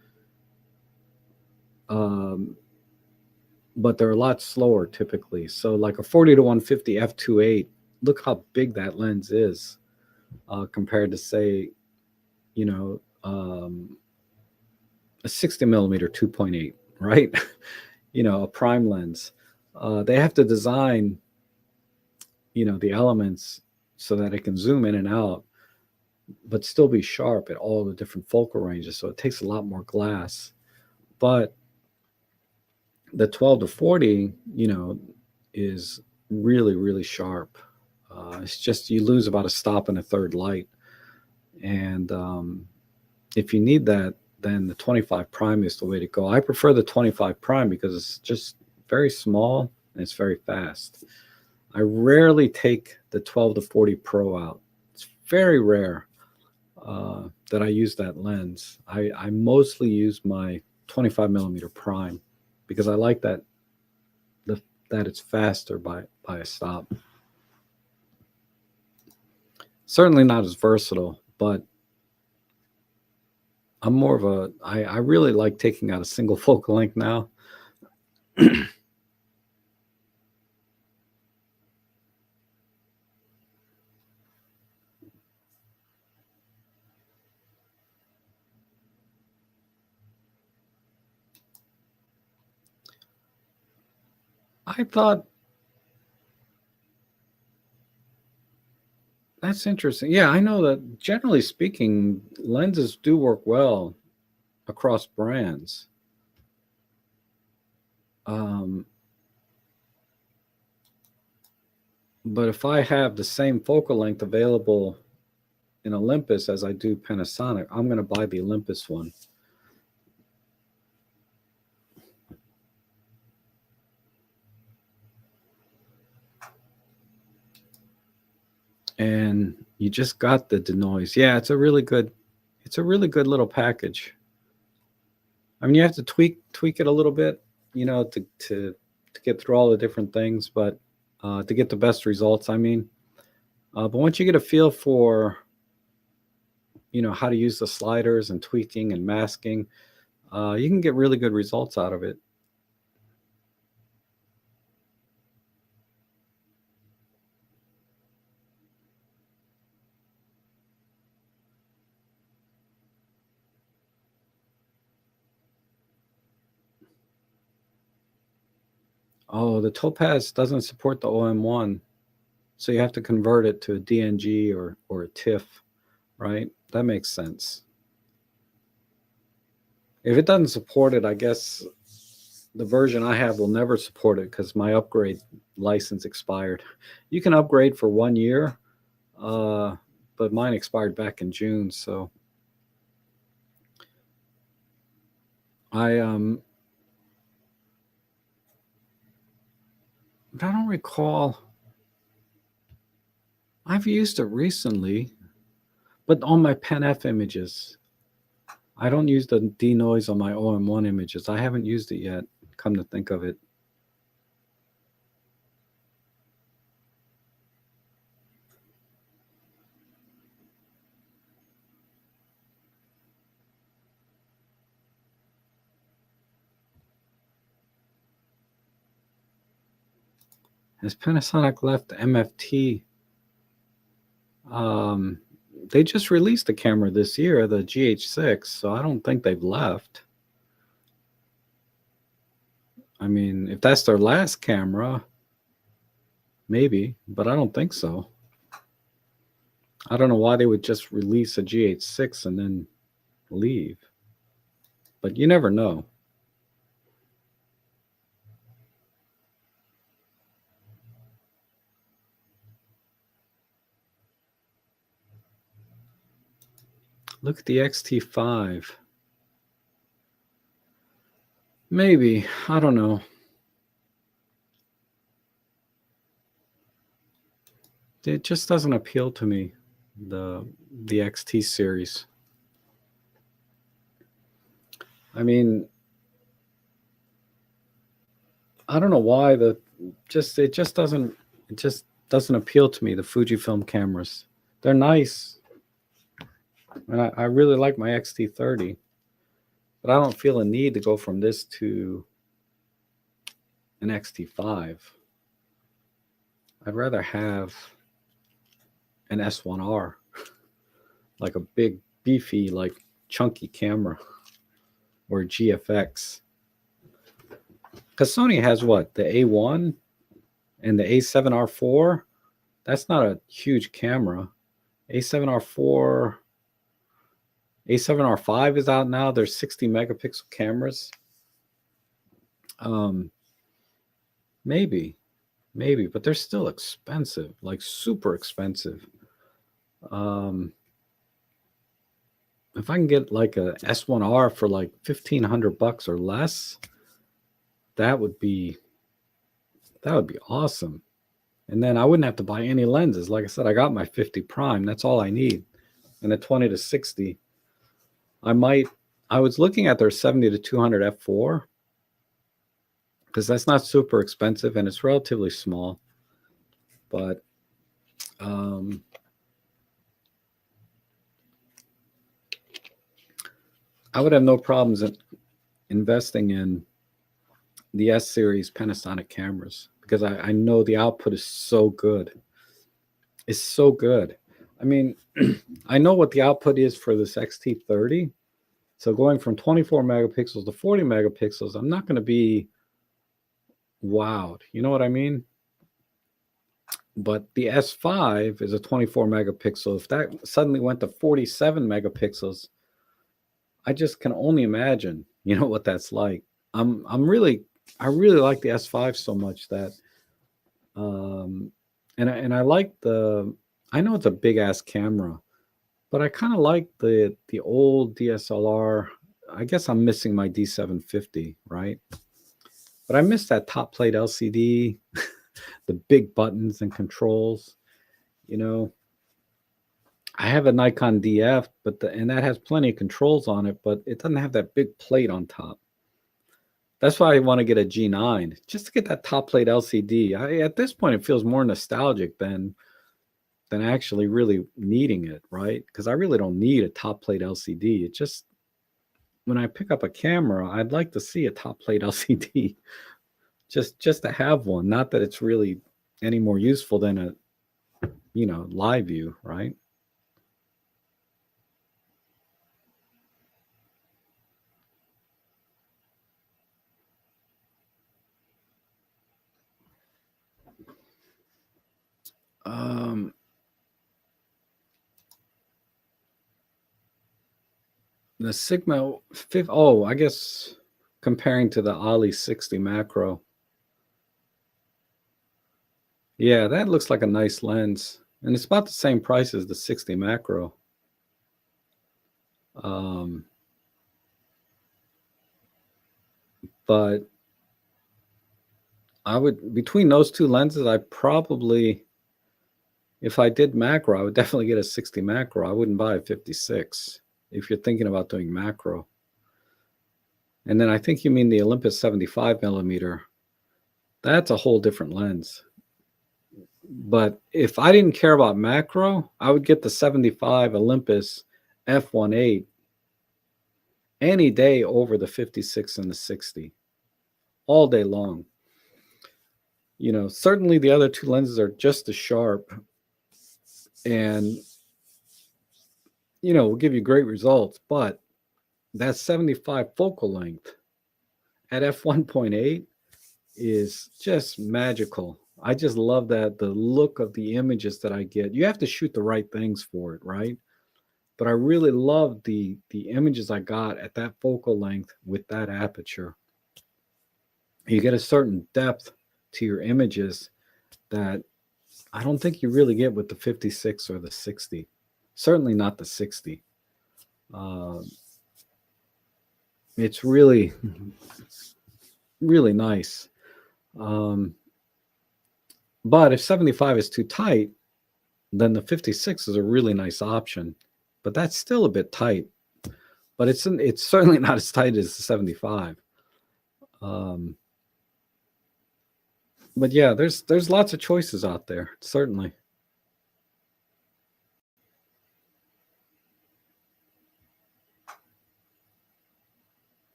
But they're a lot slower typically. So like a 40-to-150 f2.8, look how big that lens is compared to, say, a 60 millimeter 2.8, right? A prime lens. They have to design, the elements so that it can zoom in and out, but still be sharp at all the different focal ranges. So it takes a lot more glass. But the 12 to 40, is really, really sharp. It's just you lose about a stop and a third light. And if you need that, then the 25 prime is the way to go. I prefer the 25 prime because it's just very small and it's very fast. I rarely take the 12 to 40 Pro out. It's very rare that I use that lens. I mostly use my 25 millimeter prime because I like that that it's faster by a stop. Certainly not as versatile, but I'm more of a I really like taking out a single focal length now. I thought that's interesting. Yeah, I know that generally speaking, lenses do work well across brands. Um, but if I have the same focal length available in Olympus as I do Panasonic, I'm going to buy the Olympus one. And you just got the denoise. Yeah, it's a really good little package. I mean, you have to tweak it a little bit, to get through all the different things, but to get the best results, I mean. But once you get a feel for, how to use the sliders and tweaking and masking, you can get really good results out of it. Oh, the Topaz doesn't support the OM1, so you have to convert it to a DNG or a TIFF, right? That makes sense. If it doesn't support it, I guess the version I have will never support it because my upgrade license expired. You can upgrade for 1 year, but mine expired back in June. So I don't recall. I've used it recently, but on my Pen F images. I don't use the denoise on my OM1 images. I haven't used it yet, come to think of it. Has Panasonic left MFT? They just released a camera this year, the GH6, so I don't think they've left. I mean, if that's their last camera, maybe, but I don't think so. I don't know why they would just release a GH6 and then leave, but you never know. Look at the X-T5. Maybe, I don't know. It just doesn't appeal to me, the XT series. I mean, I don't know why it just doesn't appeal to me, the Fujifilm cameras. They're nice. And I really like my X-T30, but I don't feel a need to go from this to an X-T5. I'd rather have an S1R, like a big, beefy, like chunky camera, or a GFX. Because Sony has what? The A1 and the A7R4? That's not a huge camera. A7R4, A7R5 is out now. There's 60 megapixel cameras. Maybe. maybe, but they're still expensive, like super expensive. If I can get like a S1R for like $1,500 or less, that would be awesome. And then I wouldn't have to buy any lenses. Like I said, I got my 50 prime. That's all I need. And a 20 to 60. I was looking at their 70 to 200 f4 because that's not super expensive and it's relatively small. But I would have no problems in investing in the S series Panasonic cameras because I know the output is so good. It's so good. I mean, I know what the output is for this X-T30. So going from 24 megapixels to 40 megapixels, I'm not going to be wowed. You know what I mean? But the S5 is a 24 megapixel. If that suddenly went to 47 megapixels, I just can only imagine, what that's like. I really like the S5 so much that and I like I know it's a big ass camera, but I kind of like the old DSLR. I guess I'm missing my D750, right? But I miss that top plate LCD, the big buttons and controls. You know, I have a Nikon DF, and that has plenty of controls on it, but it doesn't have that big plate on top. That's why I want to get a G9, just to get that top plate LCD. At this point, it feels more nostalgic than actually really needing it, right? Because I really don't need a top plate LCD. It just, when I pick up a camera, I'd like to see a top plate LCD, just to have one. Not that it's really any more useful than a live view, right? Um, the Sigma fifth. Oh, I guess comparing to the Ollie 60 macro. Yeah, that looks like a nice lens, and it's about the same price as the 60 macro. Um, but I would, between those two lenses, I probably, if I did macro, I would definitely get a 60 macro. I wouldn't buy a 56 if you're thinking about doing macro. And then I think you mean the Olympus 75 millimeter. That's a whole different lens. But if I didn't care about macro, I would get the 75 Olympus f1.8 any day over the 56 and the 60 all day long. Certainly the other two lenses are just as sharp and, will give you great results. But that 75 focal length at f1.8 is just magical. I just love that, the look of the images that I get. You have to shoot the right things for it, right? But I really love the images I got at that focal length with that aperture. You get a certain depth to your images that I don't think you really get with the 56 or the 60. Certainly not the 60. It's really, really nice. But if 75 is too tight, then the 56 is a really nice option. But that's still a bit tight. But it's certainly not as tight as the 75. But yeah, there's lots of choices out there, certainly.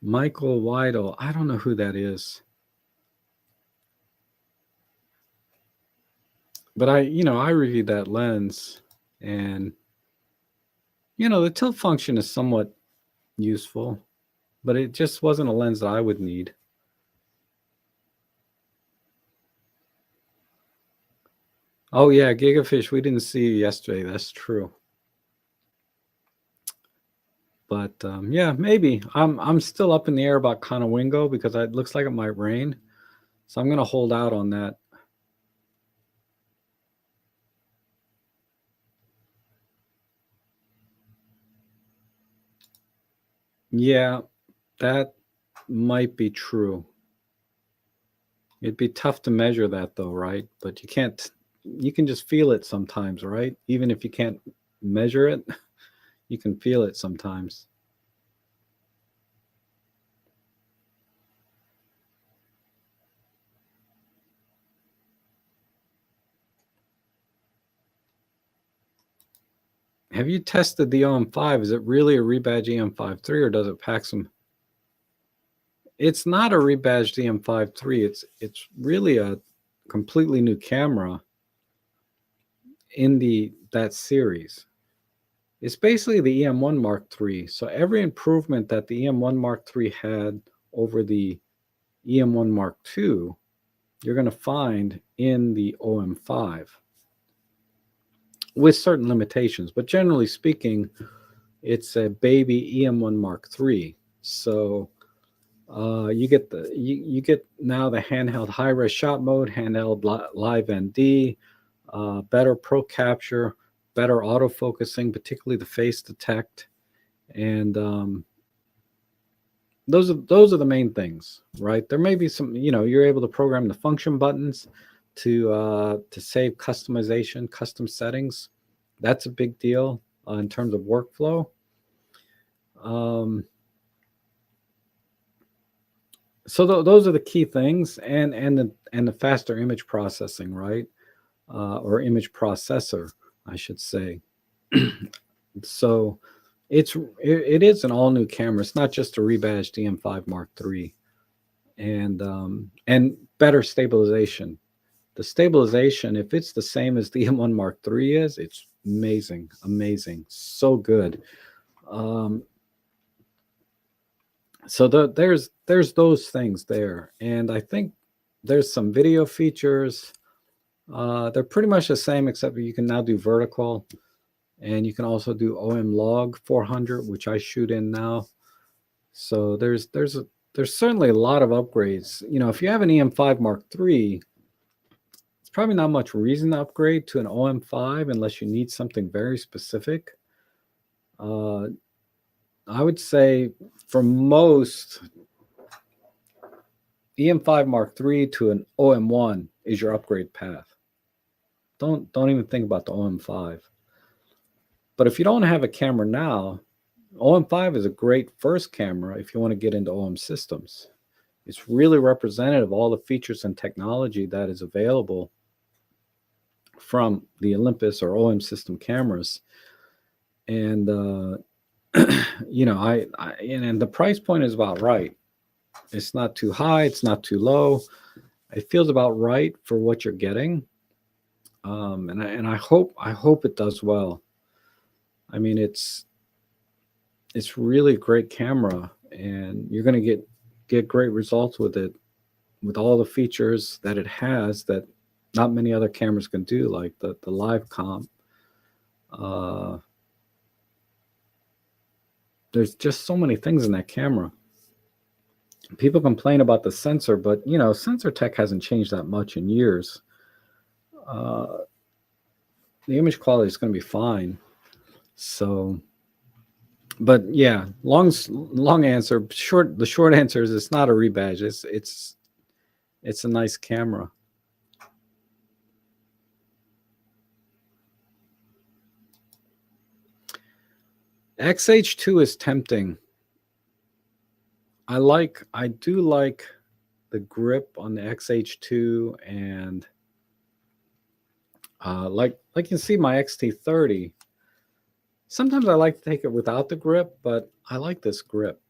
Michael Weidel, I don't know who that is. But I reviewed that lens, and the tilt function is somewhat useful, but it just wasn't a lens that I would need. Oh yeah, Gigafish, we didn't see you yesterday. That's true. But yeah, maybe I'm still up in the air about Conowingo because it looks like it might rain. So I'm going to hold out on that. Yeah, that might be true. It'd be tough to measure that though, right? But you can just feel it sometimes, right? Even if you can't measure it, you can feel it sometimes. Have you tested the OM5? Is it really a rebadged EM5 III, or does it pack some? It's not a rebadged EM5 III. It's really a completely new camera in that series. It's basically the EM1 Mark III. So every improvement that the EM1 Mark III had over the EM1 Mark II, you're going to find in the OM5 with certain limitations. But generally speaking, it's a baby EM1 Mark III. So you get now the handheld high-res shot mode, handheld live ND, better pro capture, better autofocusing, particularly the face detect, and those are the main things, right? There may be some, you're able to program the function buttons to save customization, custom settings. That's a big deal in terms of workflow. So those are the key things, and the faster image processing, right? Or image processor, I should say. So it is an all new camera. It's not just a rebadged EM5 Mark III, and better stabilization. The stabilization, if it's the same as the M1 Mark III is, it's amazing, so good. So there's those things there, and I think there's some video features. They're pretty much the same, except you can now do vertical, and you can also do OM log 400, which I shoot in now. So there's certainly a lot of upgrades. If you have an EM5 Mark III, it's probably not much reason to upgrade to an OM5 unless you need something very specific. I would say for most, EM5 Mark III to an OM1 is your upgrade path. Don't even think about the OM5. But if you don't have a camera now, OM5 is a great first camera if you want to get into OM systems. It's really representative of all the features and technology that is available from the Olympus or OM system cameras. And and the price point is about right. It's not too high, it's not too low. It feels about right for what you're getting. And I hope it does well. I mean, it's really a great camera, and you're going to get great results with it, with all the features that it has that not many other cameras can do, like the live comp. There's just so many things in that camera. People complain about the sensor, but sensor tech hasn't changed that much in years. The image quality is going to be fine. So, but yeah, long answer. The short answer is it's not a rebadge. It's a nice camera. XH2 is tempting. I do like the grip on the XH2, and like you can see my X-T30. Sometimes I like to take it without the grip, but I like this grip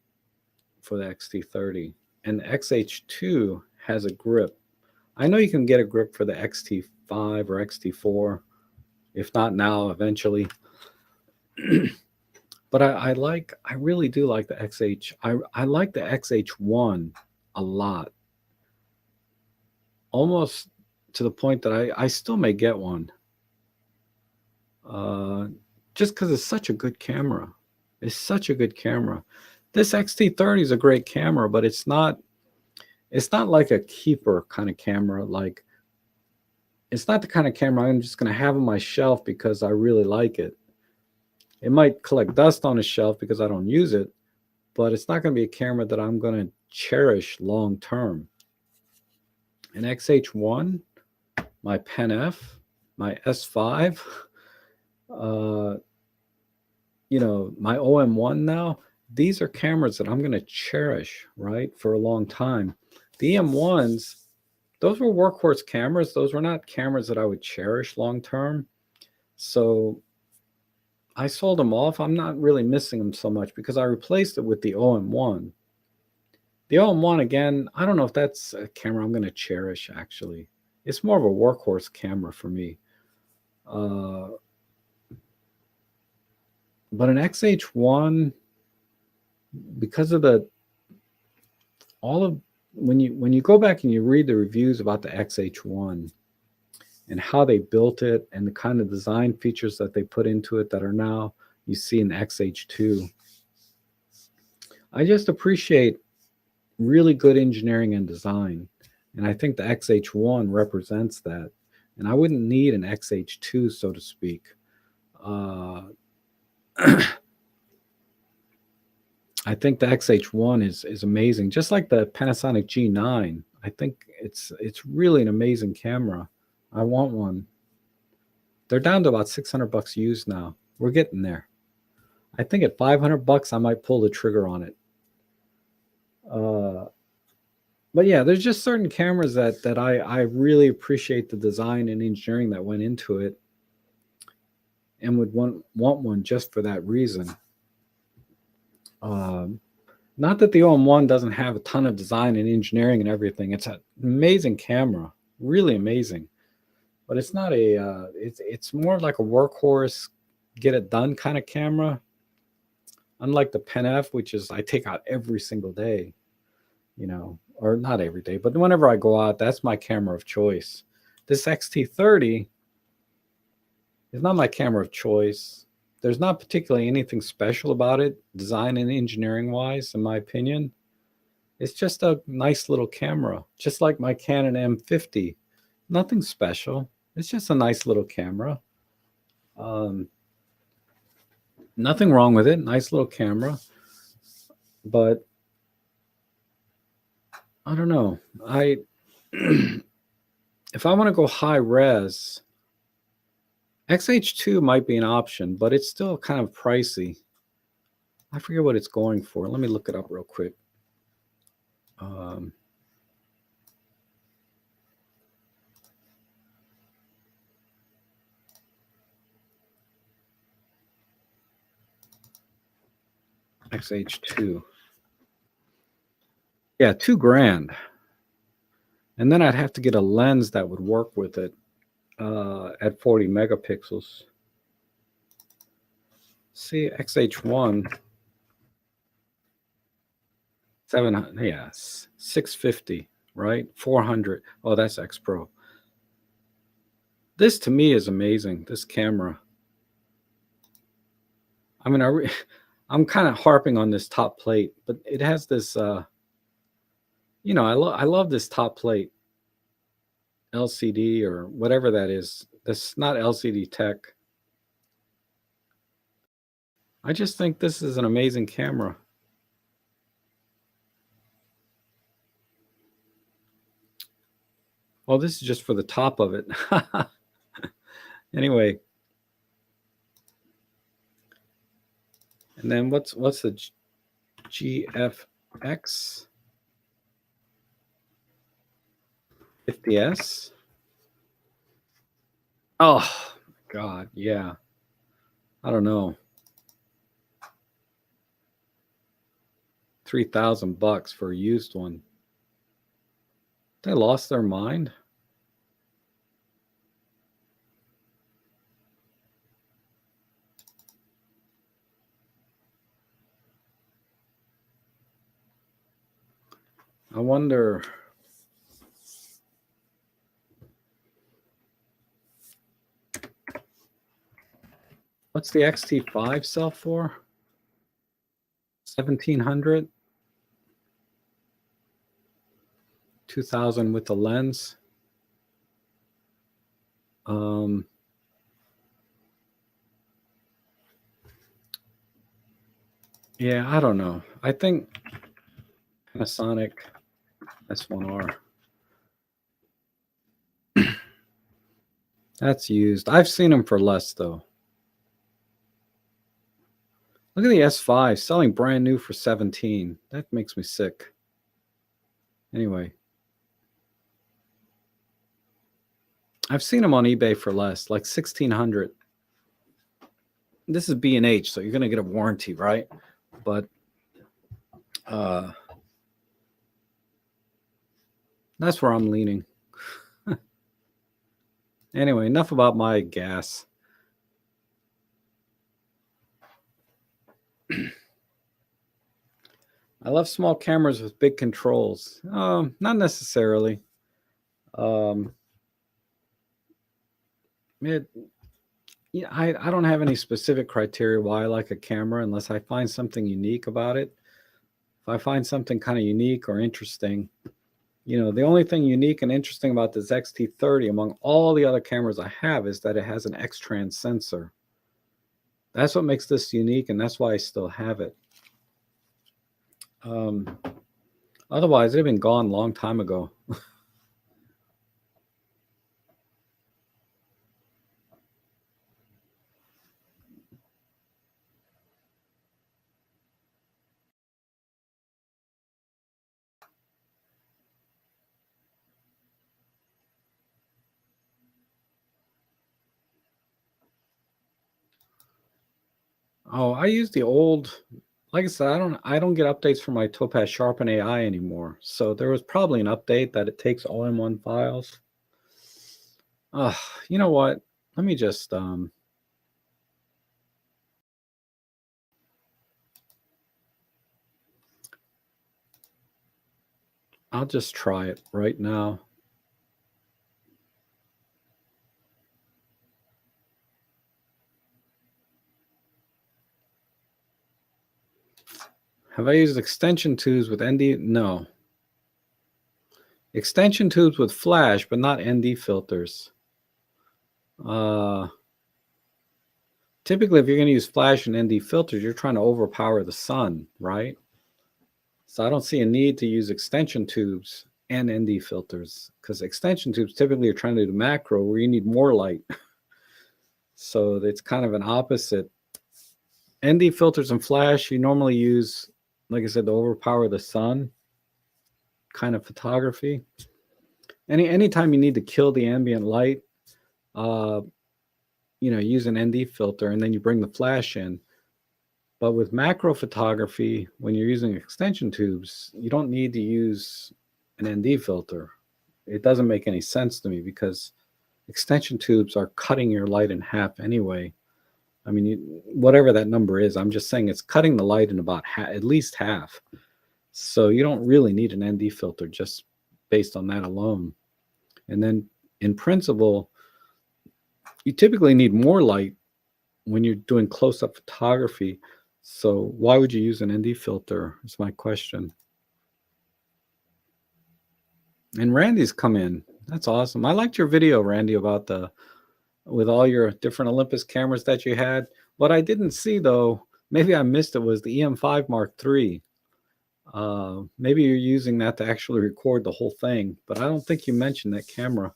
for the X-T30. And the XH2 has a grip. I know you can get a grip for the X-T5 or X-T4, if not now, eventually. But I really do like the XH. I like the XH1 a lot. Almost to the point that I still may get one. Just because it's such a good camera. It's such a good camera. This X-T30 is a great camera, but it's not It's not like a keeper kind of camera. Like, it's not the kind of camera I'm just going to have on my shelf because I really like it. It might collect dust on a shelf because I don't use it, but it's not going to be a camera that I'm going to cherish long term. An XH1, my Pen F, my S5, you know, my OM1 now, these are cameras that I'm going to cherish, right, for a long time. The EM1s, those were workhorse cameras. Those were not cameras that I would cherish long term. So I sold them off. I'm not really missing them so much because I replaced it with the OM1. The OM1, again, I don't know if that's a camera I'm going to cherish, actually. It's more of a workhorse camera for me. But an XH1, because of when you go back and you read the reviews about the XH1 and how they built it and the kind of design features that they put into it that are now you see in the XH2, I just appreciate really good engineering and design. And I think the XH1 represents that. And I wouldn't need an XH2, so to speak. I think the XH1 is amazing, just like the Panasonic G9. I think it's really an amazing camera. I want one. They're down to about 600 bucks used now. We're getting there. I think at 500 bucks, I might pull the trigger on it. But yeah, there's just certain cameras that I really appreciate the design and engineering that went into it, and would want one just for that reason. Not that the OM1 doesn't have a ton of design and engineering and everything. It's an amazing camera, really amazing. But it's not a. It's more like a workhorse, get it done kind of camera. Unlike the Pen F, which is I take out every single day, you know, or not every day, but whenever I go out, that's my camera of choice. This X-T30 is not my camera of choice. There's not particularly anything special about it, design and engineering wise, in my opinion. It's just a nice little camera, just like my Canon M50. Nothing special. It's just a nice little camera. Nothing wrong with it. Nice little camera. But I don't know. If I want to go high res, XH2 might be an option, but it's still kind of pricey. I forget what it's going for. Let me look it up real quick. XH2. Yeah, $2,000. And then I'd have to get a lens that would work with it at 40 megapixels. See, XH1, 700, yes, 650, right? 400. Oh, that's X Pro. This to me is amazing, this camera. I mean, I'm kind of harping on this top plate, but it has this, you know, I love this top plate. LCD or whatever that is. That's not LCD tech. I just think this is an amazing camera. Oh, this is just for the top of it. Anyway. And then what's the GFX 50S? Oh God, yeah. I don't know. 3,000 bucks for a used one. They lost their mind. I wonder. What's the X-T5 sell for? 1,700. 2000 with the lens. Yeah, I don't know. I think Panasonic S1R. That's used. I've seen them for less though. Look at the S5 selling brand new for 17. That makes me sick. Anyway, I've seen them on eBay for less, like 1600. This is B&H, so you're going to get a warranty, right? But that's where I'm leaning. Anyway, enough about my gas. I love small cameras with big controls. Not necessarily. Yeah, I don't have any specific criteria why I like a camera unless I find something unique about it. If I find something kind of unique or interesting, the only thing unique and interesting about this X-T30 among all the other cameras I have is that it has an X-Trans sensor. That's what makes this unique, and that's why I still have it. Otherwise, it'd have been gone a long time ago. Oh, I use the old. Like I said, I don't get updates from my Topaz Sharpen AI anymore. So there was probably an update that it takes all-in-one files. You know what? Let me just I'll just try it right now. Have I used extension tubes with ND? No. Extension tubes with flash, but not ND filters. Typically, if you're going to use flash and ND filters, you're trying to overpower the sun, right? So I don't see a need to use extension tubes and ND filters because extension tubes typically are trying to do macro where you need more light. So it's kind of an opposite. ND filters and flash, you normally use, like I said, to overpower the sun kind of photography. Anytime you need to kill the ambient light, use an ND filter and then you bring the flash in. But with macro photography, when you're using extension tubes, you don't need to use an ND filter. It doesn't make any sense to me because extension tubes are cutting your light in half anyway. I mean, whatever that number is, I'm just saying it's cutting the light in about at least half. So you don't really need an ND filter just based on that alone. And then in principle, you typically need more light when you're doing close-up photography. So why would you use an ND filter is my question. And Randy's come in. That's awesome. I liked your video, Randy, about with all your different Olympus cameras that you had. What I didn't see, though, maybe I missed it, was the EM5 Mark III. Maybe you're using that to actually record the whole thing, but I don't think you mentioned that camera.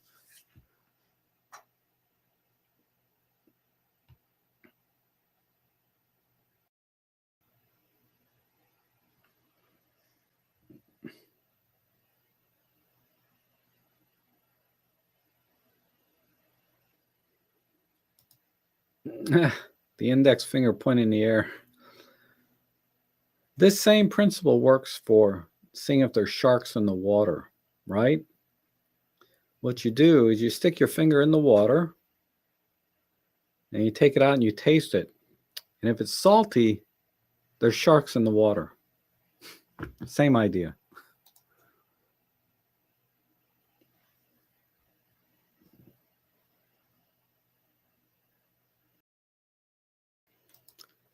The index finger point in the air. This same principle works for seeing if there's sharks in the water, right? What you do is you stick your finger in the water and you take it out and you taste it. And if it's salty, there's sharks in the water. Same idea.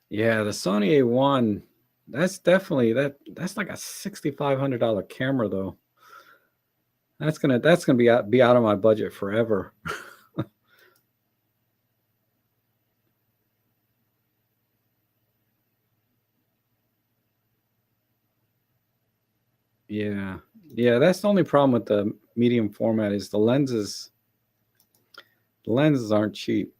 Yeah, the Sony A1, that's definitely that's like a $6,500 camera though. That's gonna be out of my budget forever. Yeah. Yeah, that's the only problem with the medium format is the lenses aren't cheap.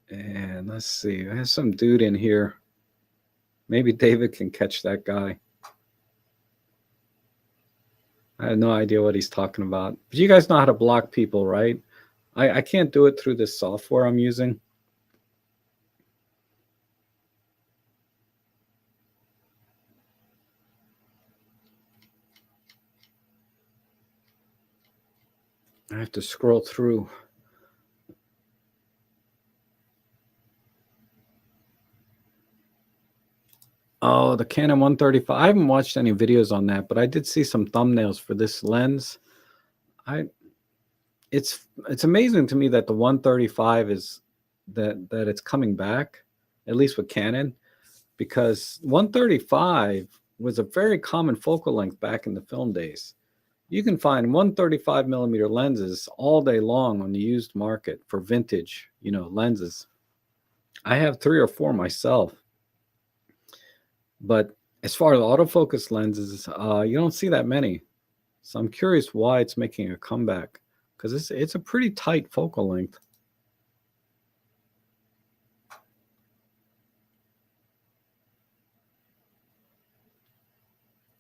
And let's see, there's some dude in here. Maybe David can catch that guy. I have no idea what he's talking about. But you guys know how to block people, right? I can't do it through this software I'm using. I have to scroll through. Oh, the Canon 135. I haven't watched any videos on that, but I did see some thumbnails for this lens. I it's amazing to me that the 135 is that it's coming back, at least with Canon, because 135 was a very common focal length back in the film days. You can find 135 millimeter lenses all day long on the used market for vintage, lenses. I have 3 or 4 myself, but as far as autofocus lenses, you don't see that many. So I'm curious why it's making a comeback, because it's a pretty tight focal length.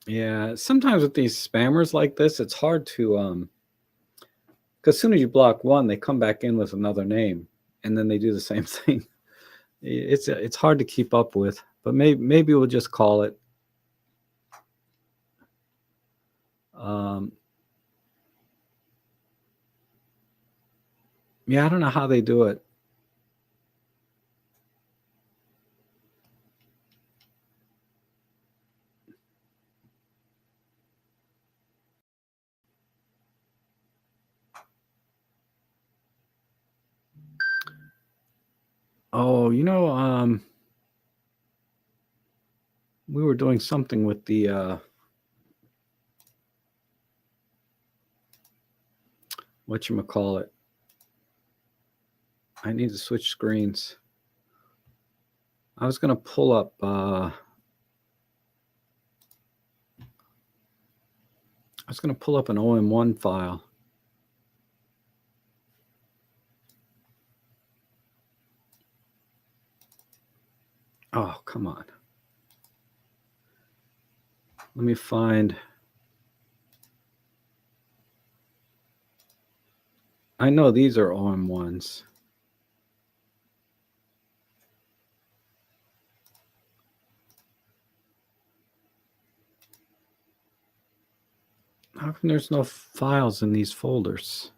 Yeah, sometimes with these spammers like this, it's hard to because as soon as you block one, they come back in with another name, and then they do the same thing. It's hard to keep up with, but maybe we'll just call it. Um, yeah, I don't know how they do it. Oh, we were doing something with the whatchamacallit. I need to switch screens. I was gonna pull up an OM1 file. Oh, come on. Let me find. I know these are OM1s. How come there's no files in these folders?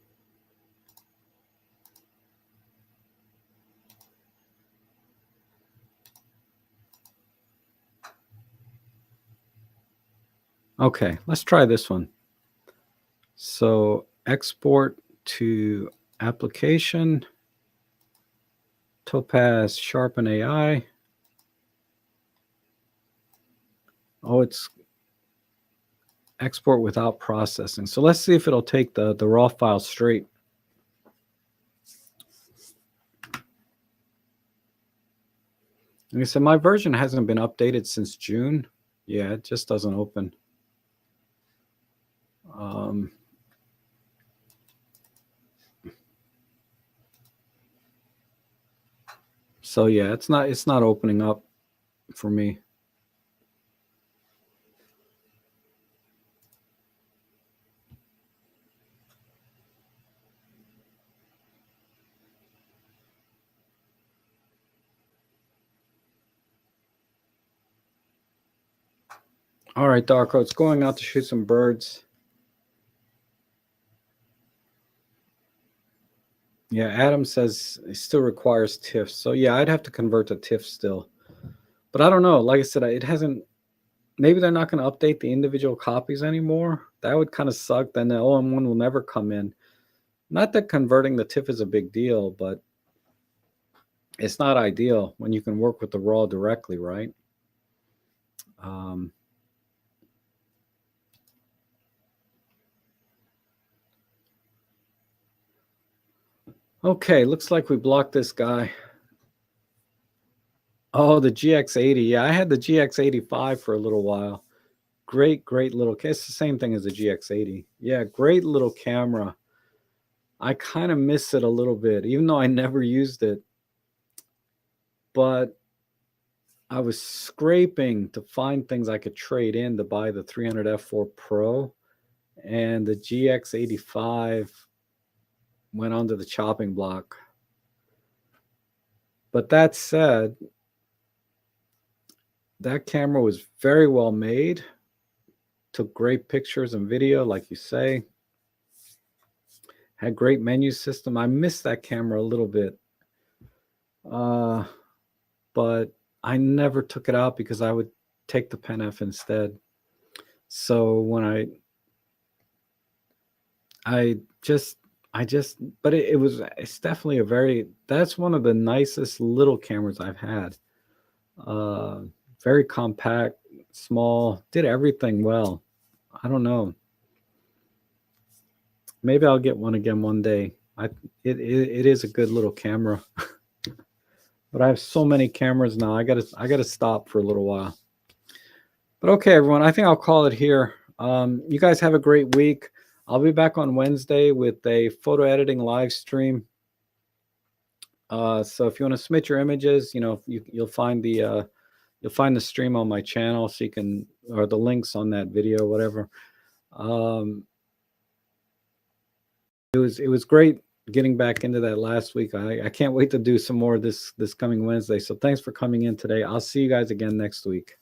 Okay, let's try this one. So export to application, Topaz Sharpen AI. Oh, it's export without processing. So let's see if it'll take the raw file straight. Like I said, my version hasn't been updated since June. Yeah, it just doesn't open. So yeah, it's not opening up for me. All right, Darko, it's going out to shoot some birds. Yeah, Adam says it still requires TIFF. So yeah, I'd have to convert to TIFF still. But I don't know. Like I said, it hasn't. Maybe they're not going to update the individual copies anymore. That would kind of suck. Then the OM1 will never come in. Not that converting the TIFF is a big deal, but it's not ideal when you can work with the RAW directly, right? Okay, looks like we blocked this guy. Oh, the GX80. Yeah, I had the GX85 for a little while. Great little. It's the same thing as the GX80. Yeah, great little camera. I kind of miss it a little bit, even though I never used it. But I was scraping to find things I could trade in to buy the 300 F4 Pro, and the GX85 went onto the chopping block. But that said, that camera was very well made, took great pictures and video, like you say, had great menu system. I missed that camera a little bit, but I never took it out because I would take the Pen F instead. So when but it's definitely that's one of the nicest little cameras I've had. Very compact, small, did everything well. I don't know. Maybe I'll get one again one day. It is a good little camera. But I have so many cameras now. I gotta stop for a little while. But okay, everyone, I think I'll call it here. You guys have a great week. I'll be back on Wednesday with a photo editing live stream. So if you want to submit your images, you'll find the stream on my channel, so you can, or the links on that video, whatever. It was great getting back into that last week. I can't wait to do some more this coming Wednesday. So thanks for coming in today. I'll see you guys again next week.